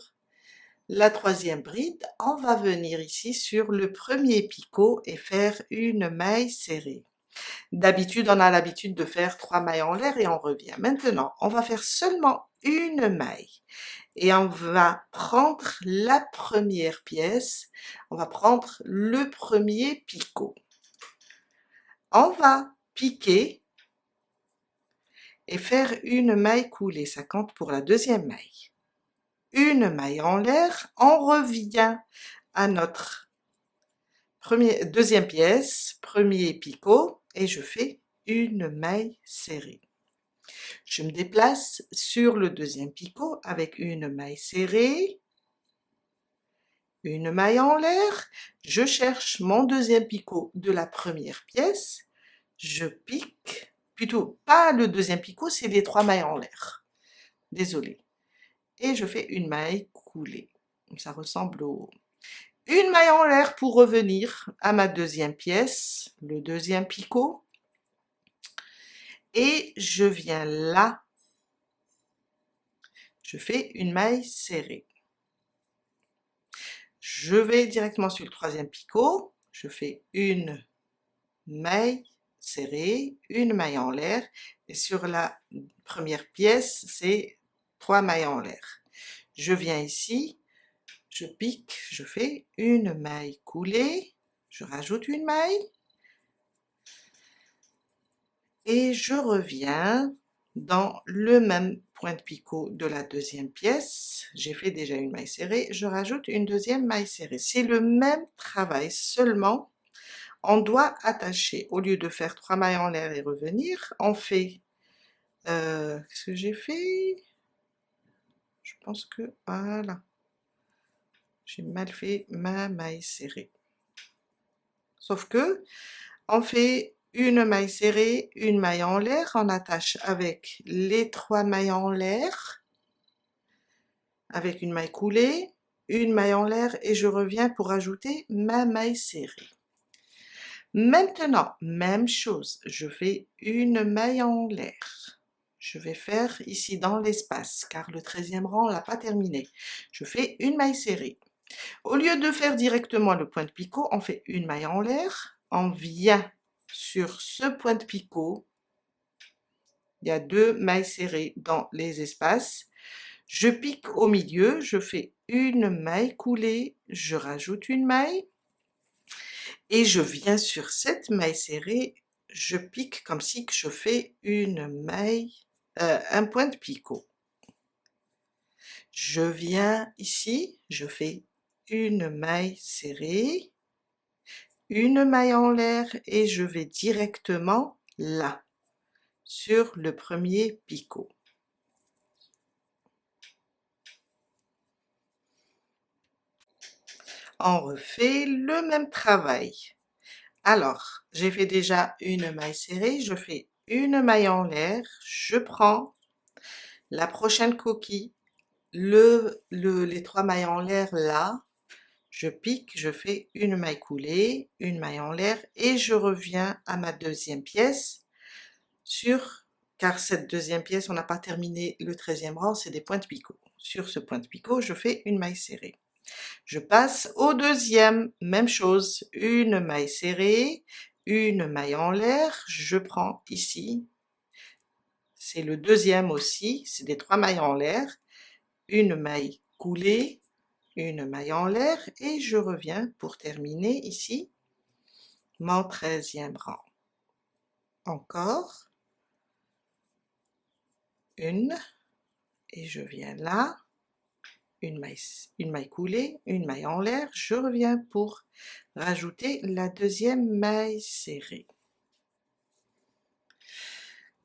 la troisième bride, on va venir ici sur le premier picot et faire une maille serrée. D'habitude, on a l'habitude de faire 3 mailles en l'air et on revient. Maintenant, on va faire seulement une maille et on va prendre la première pièce, on va prendre le premier picot. On va piquer et faire une maille coulée, ça compte pour la deuxième maille. Une maille en l'air, on revient à notre deuxième pièce, premier picot, et je fais une maille serrée. Je me déplace sur le deuxième picot avec une maille serrée, une maille en l'air, je cherche mon deuxième picot de la première pièce, je pique, plutôt pas le deuxième picot, c'est les 3 mailles en l'air, désolé, et je fais une maille coulée, ça ressemble au... Une maille en l'air pour revenir à ma deuxième pièce, le deuxième picot, et je viens là, je fais une maille serrée. Je vais directement sur le troisième picot, je fais une maille serrée, une maille en l'air, et sur la première pièce, c'est 3 mailles en l'air. Je viens ici, je pique, je fais une maille coulée, je rajoute une maille, et je reviens dans le même point de picot de la deuxième pièce. J'ai fait déjà une maille serrée, je rajoute une deuxième maille serrée. C'est le même travail, seulement on doit attacher. Au lieu de faire 3 mailles en l'air et revenir, on fait... qu'est-ce que j'ai fait? Je pense que... Voilà. J'ai mal fait ma maille serrée. Sauf que, on fait une maille serrée, une maille en l'air, on attache avec les 3 mailles en l'air, avec une maille coulée, une maille en l'air et je reviens pour ajouter ma maille serrée. Maintenant, même chose, je fais une maille en l'air. Je vais faire ici dans l'espace, car le 13e rang, on l'a pas terminé. Je fais une maille serrée. Au lieu de faire directement le point de picot, on fait une maille en l'air, on vient sur ce point de picot, il y a 2 mailles serrées dans les espaces, je pique au milieu, je fais une maille coulée, je rajoute une maille, et je viens sur cette maille serrée, je pique comme si je fais une maille, un point de picot. Je viens ici, je fais une maille serrée, une maille en l'air et je vais directement là, sur le premier picot. On refait le même travail. Alors, j'ai fait déjà une maille serrée, je fais une maille en l'air, je prends la prochaine coquille, les 3 mailles en l'air là, je pique, je fais une maille coulée, une maille en l'air et je reviens à ma deuxième pièce car cette deuxième pièce, on n'a pas terminé le 13e rang, c'est des points de picot. Sur ce point de picot, je fais une maille serrée. Je passe au deuxième, même chose, une maille serrée, une maille en l'air, je prends ici, c'est le deuxième aussi, c'est des 3 mailles en l'air, une maille coulée, une maille en l'air et je reviens pour terminer ici mon 13e rang. Encore une et je viens là, une maille coulée, une maille en l'air, je reviens pour rajouter la deuxième maille serrée.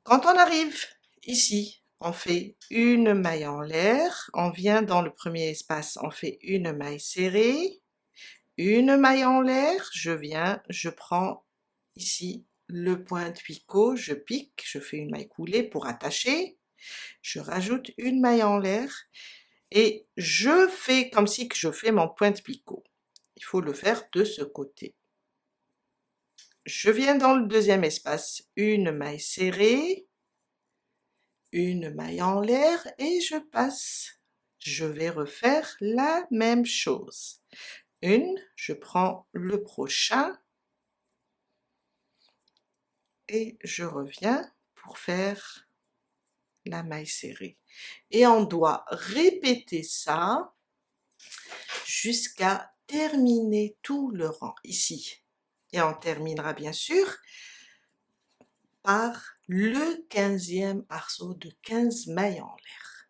Quand on arrive ici, on fait une maille en l'air, on vient dans le premier espace, on fait une maille serrée, une maille en l'air, je viens, je prends ici le point de picot, je pique, je fais une maille coulée pour attacher, je rajoute une maille en l'air et je fais comme si que je fais mon point de picot. Il faut le faire de ce côté. Je viens dans le deuxième espace, une maille serrée, une maille en l'air et je passe. Je vais refaire la même chose. Une, je prends le prochain et je reviens pour faire la maille serrée. Et on doit répéter ça jusqu'à terminer tout le rang ici. Et on terminera bien sûr par le 15e arceau de 15 mailles en l'air.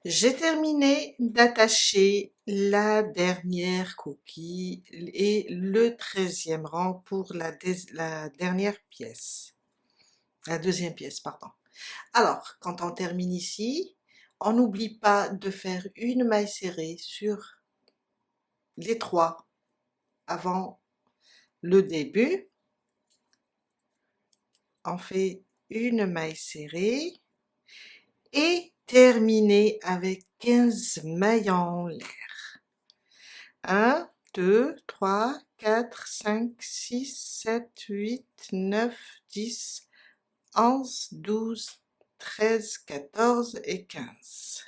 J'ai terminé d'attacher la dernière coquille et le 13e rang pour la dernière pièce. La deuxième pièce, pardon. Alors, quand on termine ici, on n'oublie pas de faire une maille serrée sur les trois avant le début. On fait une maille serrée et terminer avec 15 mailles en l'air. 1, 2, 3, 4, 5, 6, 7, 8, 9, 10, 11, 12, 13, 14 et 15.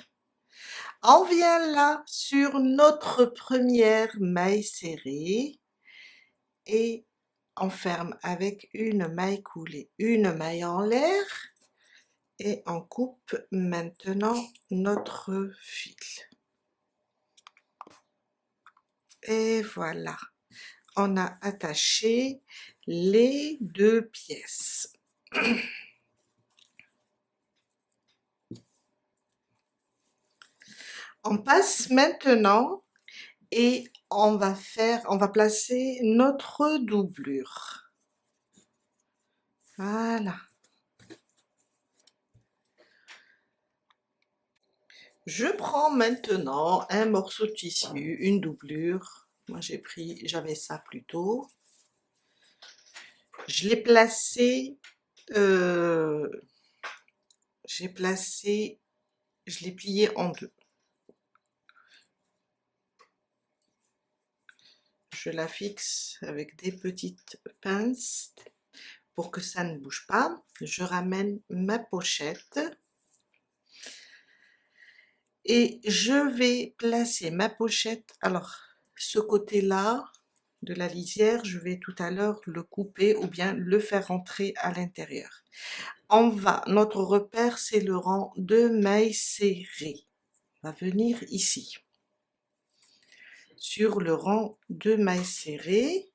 On vient là sur notre première maille serrée et on ferme avec une maille coulée, une maille en l'air et on coupe maintenant notre fil. Et voilà, on a attaché les deux pièces. On passe maintenant et on va placer notre doublure. Voilà. Je prends maintenant un morceau de tissu, une doublure. Moi j'avais ça plutôt. Je l'ai placé, je l'ai plié en deux. Je la fixe avec des petites pinces pour que ça ne bouge pas. Je ramène ma pochette et je vais placer ma pochette. Alors, ce côté-là de la lisière, je vais tout à l'heure le couper ou bien le faire rentrer à l'intérieur. Notre repère, c'est le rang de mailles serrées. On va venir ici. Sur le rang de mailles serrées,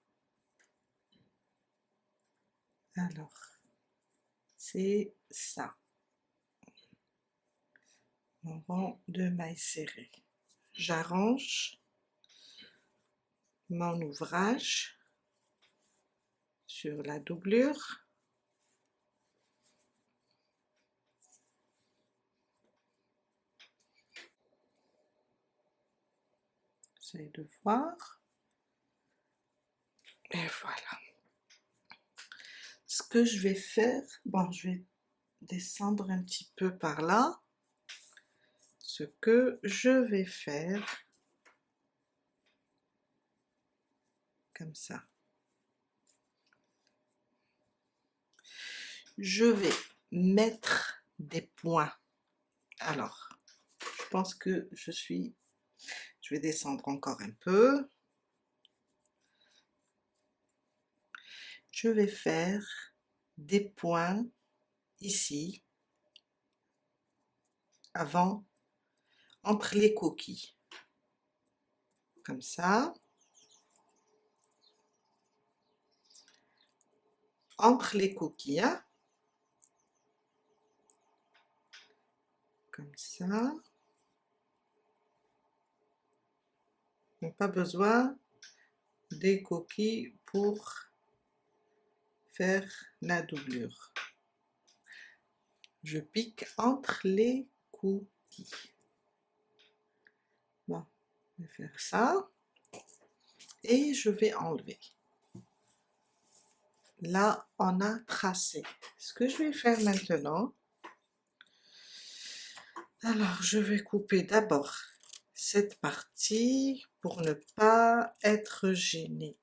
alors, c'est ça, mon rang de mailles serrées. J'arrange mon ouvrage sur la doublure. J'essaie de voir. Et voilà. Ce que je vais faire, bon, je vais descendre un petit peu par là. Ce que je vais faire, comme ça. Je vais mettre des points. Alors, je pense que je vais descendre encore un peu. Je vais faire des points ici, avant, entre les coquilles. Comme ça. Entre les coquilles. Comme ça. pas besoin des coquilles pour faire la doublure. Je pique entre les cookies. Bon, je vais faire ça et je vais enlever. Là, on a tracé. Ce que je vais faire maintenant, alors je vais couper d'abord cette partie pour ne pas être gênée.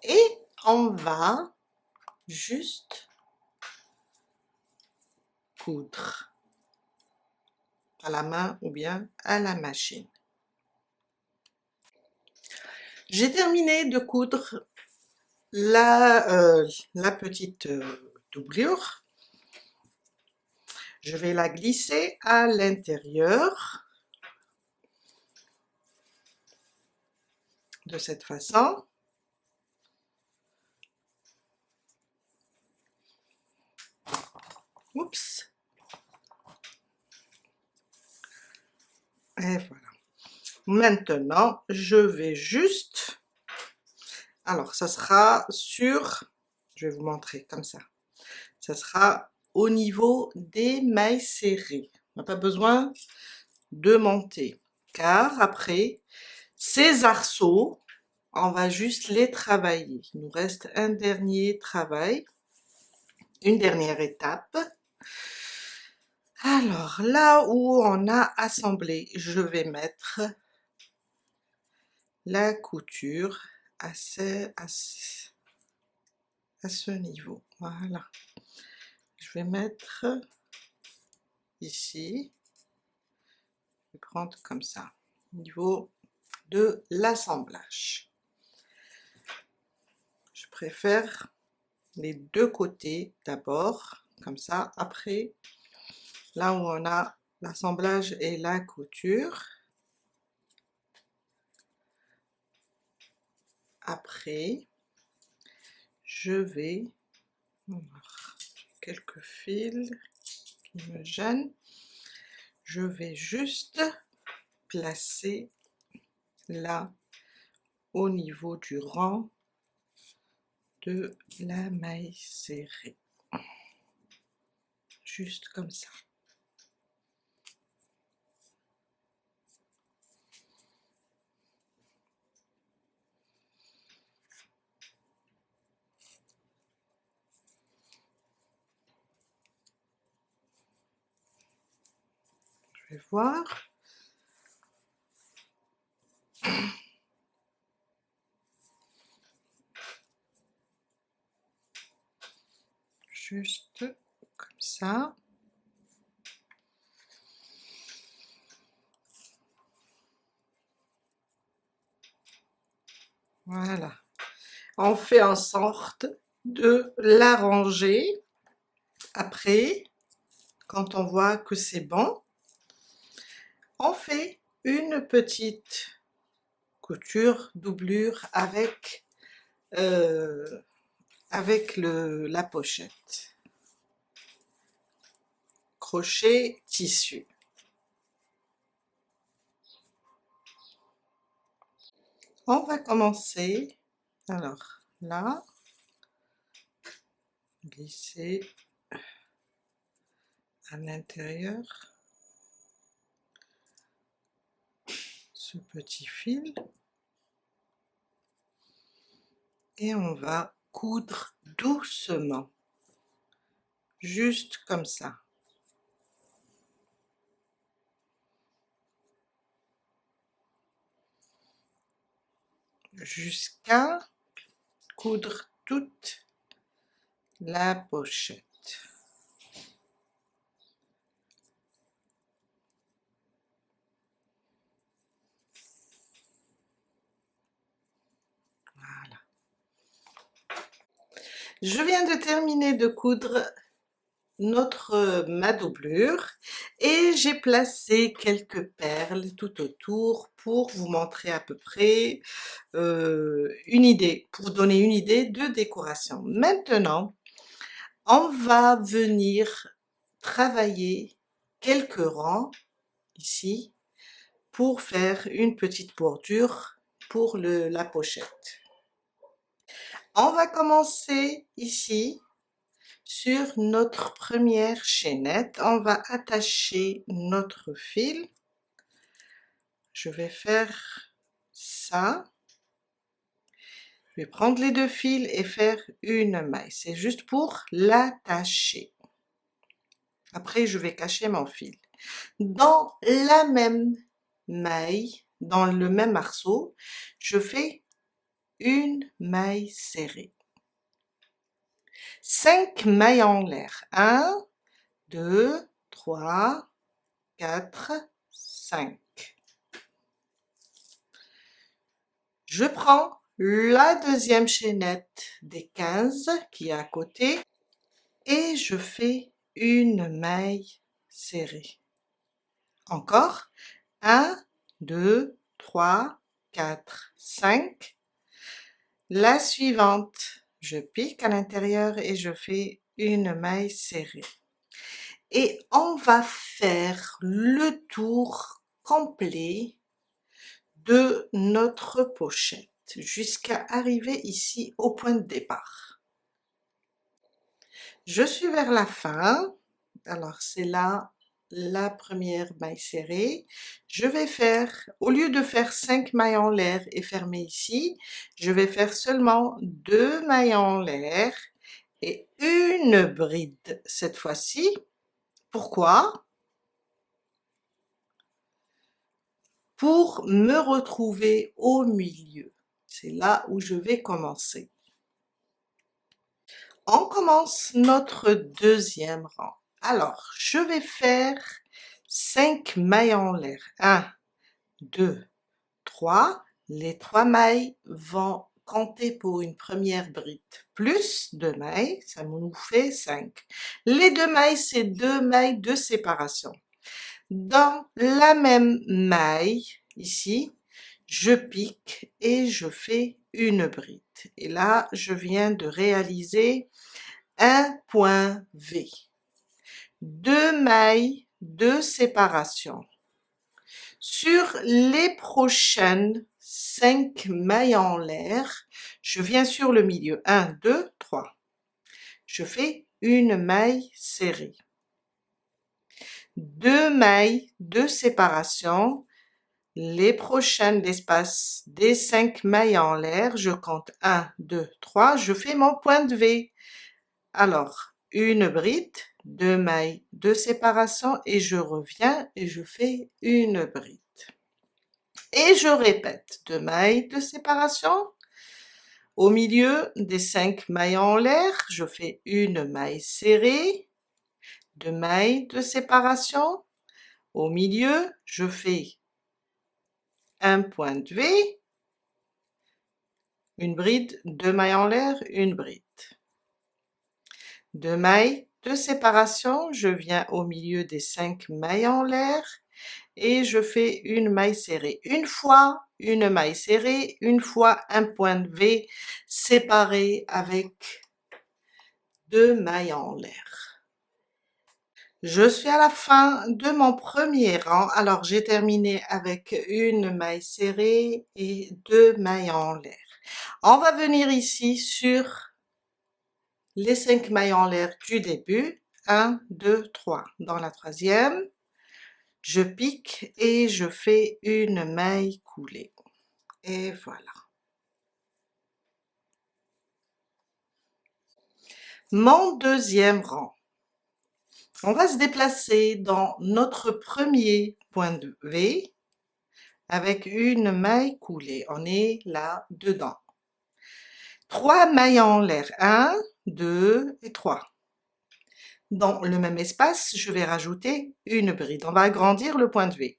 Et on va juste coudre à la main ou bien à la machine. J'ai terminé de coudre la petite doublure. Je vais la glisser à l'intérieur de cette façon. Oups. Et voilà. Maintenant, je vais juste... Alors, ça sera sur... Je vais vous montrer comme ça. Ça sera au niveau des mailles serrées. On n'a pas besoin de monter. Car après, ces arceaux, on va juste les travailler. Il nous reste un dernier travail. Une dernière étape. Alors, là où on a assemblé, je vais mettre la couture à ce niveau. Voilà. Je vais mettre ici. Je vais prendre comme ça, au niveau de l'assemblage. Je préfère les deux côtés d'abord, comme ça. Après, là où on a l'assemblage et la couture. Après, je vais... quelques fils qui me gênent. Je vais juste placer là, au niveau du rang de la maille serrée. Juste comme ça. Je vais voir. Juste comme ça. Voilà. On fait en sorte de l'arranger. Après, quand on voit que c'est bon, on fait une petite couture, doublure avec, la pochette. Crochet, tissu. On va commencer, alors là, glisser à l'intérieur ce petit fil et on va coudre doucement, juste comme ça. Jusqu'à coudre toute la pochette. Voilà. Je viens de terminer de coudre ma doublure et j'ai placé quelques perles tout autour pour vous montrer à peu près une idée, pour vous donner une idée de décoration. Maintenant, on va venir travailler quelques rangs ici pour faire une petite bordure pour la pochette. On va commencer ici sur notre première chaînette. On va attacher notre fil. Je vais faire ça. Je vais prendre les deux fils et faire une maille. C'est juste pour l'attacher. Après, je vais cacher mon fil. Dans la même maille, dans le même arceau, je fais une maille serrée. 5 mailles en l'air. 1, 2, 3, 4, 5. Je prends la deuxième chaînette des 15 qui est à côté et je fais une maille serrée. Encore 1, 2, 3, 4, 5. La suivante, je pique à l'intérieur et je fais une maille serrée. Et on va faire le tour complet de notre pochette jusqu'à arriver ici au point de départ. Je suis vers la fin, alors c'est là la première maille serrée. Je vais faire, au lieu de faire 5 mailles en l'air et fermer ici, je vais faire seulement 2 mailles en l'air et une bride cette fois-ci. Pourquoi? Pour me retrouver au milieu. C'est là où je vais commencer. On commence notre deuxième rang. Alors, je vais faire 5 mailles en l'air. 1, 2, 3. Les 3 mailles vont compter pour une première bride. Plus 2 mailles, ça nous fait 5. Les 2 mailles, c'est 2 mailles de séparation. Dans la même maille, ici, je pique et je fais une bride. Et là, je viens de réaliser un point V. 2 mailles de séparation. Sur les prochaines 5 mailles en l'air, je viens sur le milieu. 1, 2, 3. Je fais une maille serrée. 2 mailles de séparation. Les prochaines, l'espace des 5 mailles en l'air, je compte 1, 2, 3, je fais mon point de V. Alors, une bride, 2 mailles de séparation et je reviens et je fais une bride. Et je répète, 2 mailles de séparation. Au milieu des 5 mailles en l'air, je fais une maille serrée, 2 mailles de séparation. Au milieu, je fais un point de V, une bride, 2 mailles en l'air, une bride. 2 mailles de séparation, je viens au milieu des 5 mailles en l'air et je fais une maille serrée. Une fois une maille serrée, une fois un point de V séparé avec 2 mailles en l'air. Je suis à la fin de mon premier rang, alors j'ai terminé avec une maille serrée et 2 mailles en l'air. On va venir ici sur les 5 mailles en l'air du début, 1, 2, 3. Dans la troisième, je pique et je fais une maille coulée. Et voilà. Mon deuxième rang. On va se déplacer dans notre premier point de V avec une maille coulée. On est là dedans. 3 mailles en l'air, 1, 2 et 3. Dans le même espace, je vais rajouter une bride. On va agrandir le point de V.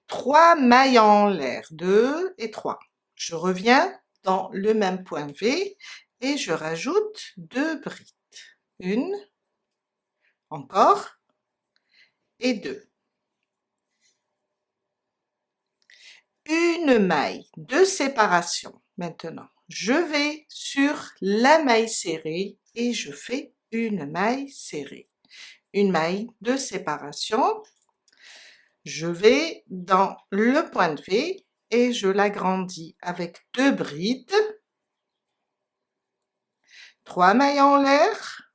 3 mailles en l'air, 2 et 3. Je reviens dans le même point de V et je rajoute 2 brides. Une, encore, et 2. Une maille de séparation. Maintenant, je vais sur la maille serrée et je fais une maille serrée. Une maille de séparation. Je vais dans le point de V et je l'agrandis avec 2 brides, 3 mailles en l'air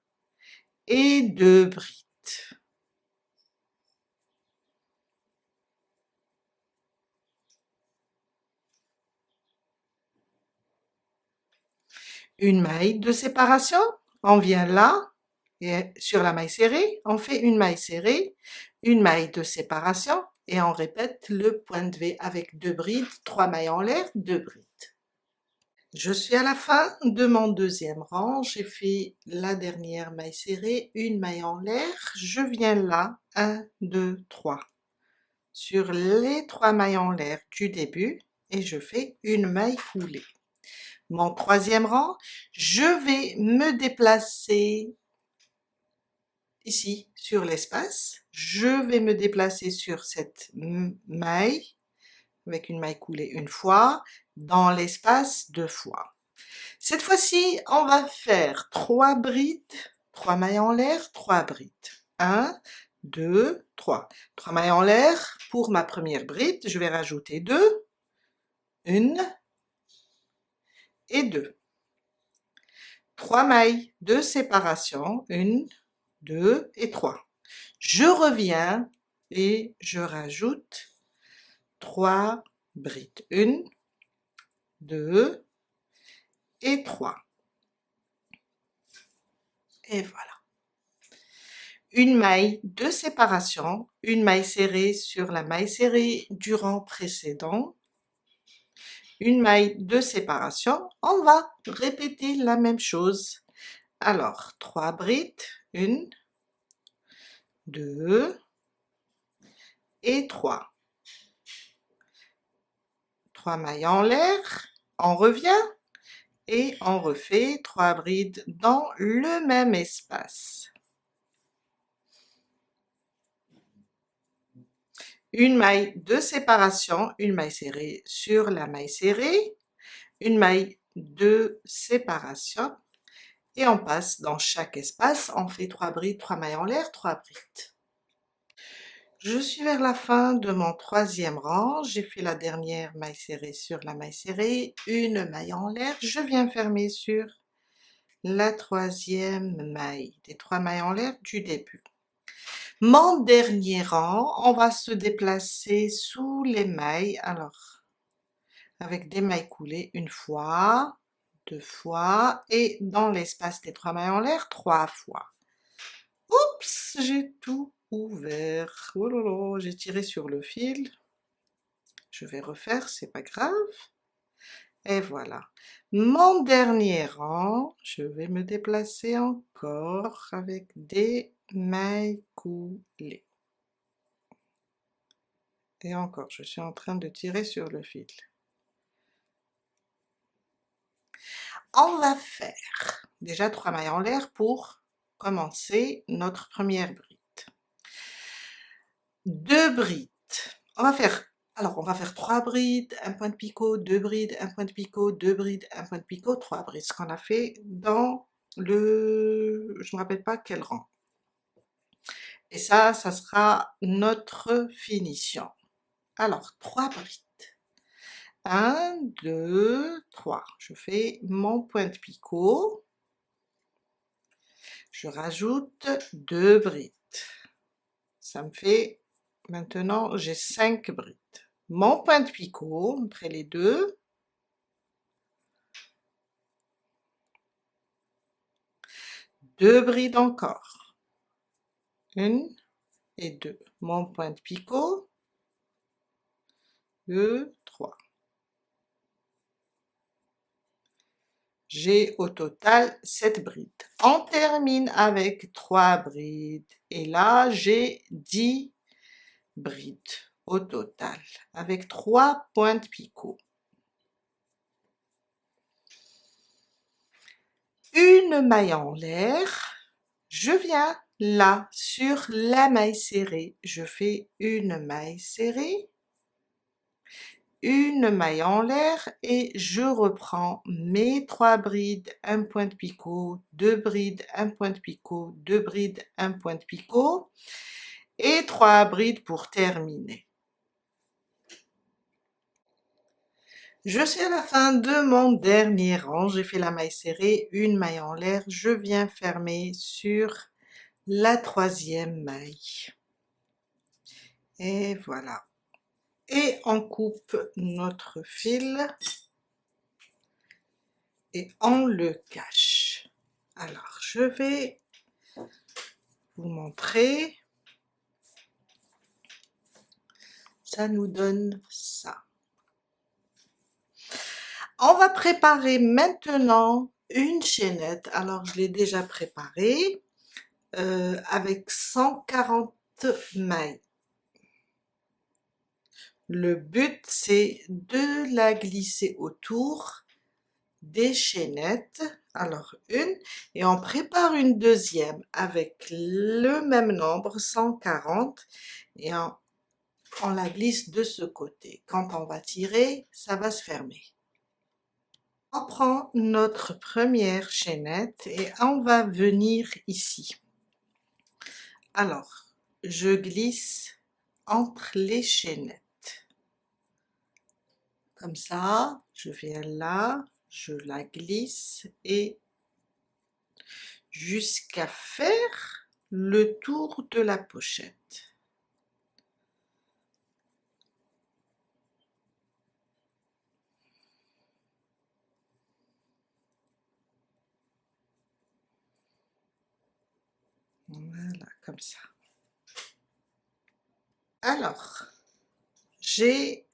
et 2 brides. Une maille de séparation, on vient là, et sur la maille serrée, on fait une maille serrée, une maille de séparation, et on répète le point de V avec 2 brides, 3 mailles en l'air, 2 brides. Je suis à la fin de mon deuxième rang, j'ai fait la dernière maille serrée, une maille en l'air, je viens là, 1, 2, 3, sur les 3 mailles en l'air du début, et je fais une maille coulée. Mon troisième rang, je vais me déplacer ici sur l'espace, je vais me déplacer sur cette maille, avec une maille coulée une fois, dans l'espace 2 fois. Cette fois-ci, on va faire 3 brides, 3 mailles en l'air, 3 brides. 1, 2, 3. 3 mailles en l'air pour ma première bride, je vais rajouter 2, 1 et 2. 3 mailles de séparation, 1, 2 et 3. Je reviens et je rajoute 3 brides. 1, 2 et 3. Et voilà. Une maille de séparation, une maille serrée sur la maille serrée du rang précédent, une maille de séparation. On va répéter la même chose. Alors, 3 brides, 1, 2 et 3. 3 mailles en l'air, on revient et on refait 3 brides dans le même espace. Une maille de séparation, une maille serrée sur la maille serrée, une maille de séparation et on passe dans chaque espace, on fait 3 brides, 3 mailles en l'air, 3 brides. Je suis vers la fin de mon troisième rang, j'ai fait la dernière maille serrée sur la maille serrée, une maille en l'air, je viens fermer sur la troisième maille, des 3 mailles en l'air du début. Mon dernier rang, on va se déplacer sous les mailles, alors avec des mailles coulées une fois, 2 fois, et dans l'espace des 3 mailles en l'air, 3 fois. Oups, j'ai tout ouvert. Oh là là, j'ai tiré sur le fil. Je vais refaire, c'est pas grave. Et voilà. Mon dernier rang, je vais me déplacer encore avec des mailles coulées. Et encore, je suis en train de tirer sur le fil. On va faire déjà 3 mailles en l'air pour commencer notre première bride. 2 brides. On va faire 3 brides, un point de picot, 2 brides, un point de picot, 2 brides, un point de picot, 3 brides, ce qu'on a fait dans le, je me rappelle pas quel rang. Et ça sera notre finition. Alors, 3 brides. 1, 2, 3. Je fais mon point de picot. Je rajoute 2 brides. Ça me fait, maintenant j'ai 5 brides. Mon point de picot, entre les deux. 2 brides encore. 1 et 2. Mon point de picot. 2, 3. J'ai au total 7 brides. On termine avec 3 brides. Et là, j'ai 10 brides au total, avec 3 points de picot. Une maille en l'air. Je viens là, sur la maille serrée. Je fais une maille serrée, une maille en l'air et je reprends mes 3 brides, un point de picot, 2 brides, un point de picot, 2 brides, un point de picot et 3 brides pour terminer. Je suis à la fin de mon dernier rang, j'ai fait la maille serrée, une maille en l'air, je viens fermer sur la 3e maille. Et voilà. Et on coupe notre fil et on le cache. Alors, je vais vous montrer. Ça nous donne ça. On va préparer maintenant une chaînette. Alors, je l'ai déjà préparée avec 140 mailles. Le but, c'est de la glisser autour des chaînettes. Alors, une, et on prépare une deuxième avec le même nombre, 140, et on la glisse de ce côté. Quand on va tirer, ça va se fermer. On prend notre première chaînette et on va venir ici. Alors, je glisse entre les chaînettes. Comme ça, je viens là, je la glisse et jusqu'à faire le tour de la pochette. Voilà, comme ça. Alors, j'ai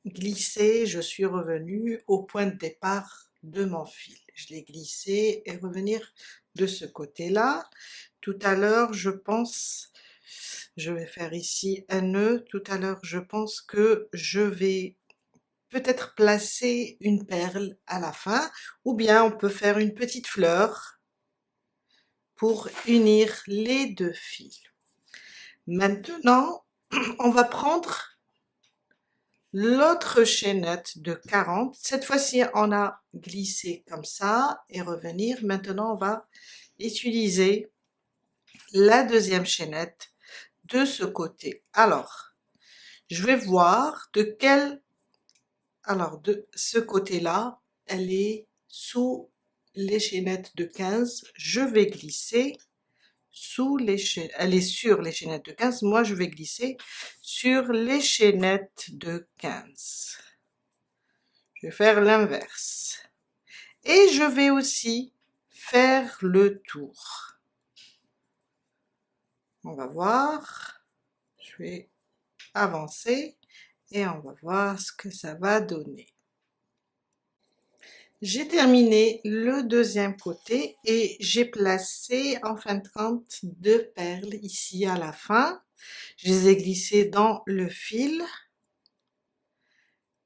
glissé, je suis revenue au point de départ de mon fil. Je l'ai glissé et revenir de ce côté-là. Tout à l'heure, je pense, je vais faire ici un nœud. Tout à l'heure, je pense que je vais peut-être placer une perle à la fin, ou bien on peut faire une petite fleur pour unir les deux fils. Maintenant, on va prendre l'autre chaînette de 40. Cette fois-ci, on a glissé comme ça et revenir. Maintenant, on va utiliser la deuxième chaînette de ce côté. Alors, je vais voir de quel... Alors, de ce côté-là, elle est sous les chaînettes de 15. Je vais glisser sous les chaînettes, elle est sur les chaînettes de 15, moi je vais glisser sur les chaînettes de 15. Je vais faire l'inverse. Et je vais aussi faire le tour. On va voir, je vais avancer et on va voir ce que ça va donner. J'ai terminé le deuxième côté et j'ai placé en fin de compte 2 perles ici à la fin. Je les ai glissées dans le fil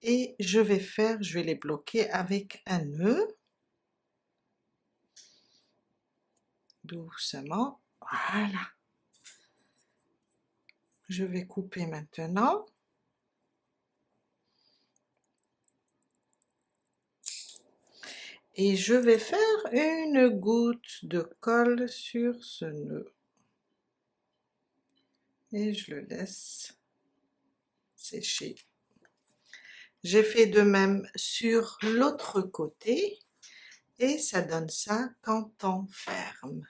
et je vais les bloquer avec un nœud. Doucement, voilà. Je vais couper maintenant. Et je vais faire une goutte de colle sur ce nœud. Et je le laisse sécher. J'ai fait de même sur l'autre côté et ça donne ça quand on ferme.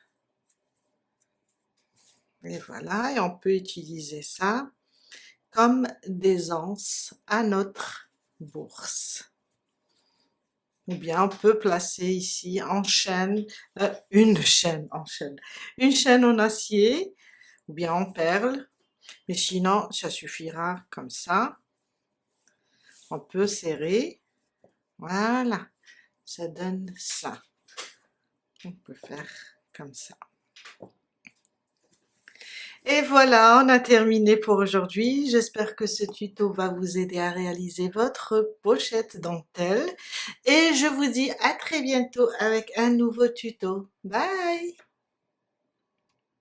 Et voilà, et on peut utiliser ça comme des anses à notre bourse. Ou bien on peut placer ici en chaîne, une chaîne en acier ou bien en perle, mais sinon ça suffira comme ça. On peut serrer, voilà, ça donne ça. On peut faire comme ça. Et voilà, on a terminé pour aujourd'hui. J'espère que ce tuto va vous aider à réaliser votre pochette dentelle. Et je vous dis à très bientôt avec un nouveau tuto. Bye!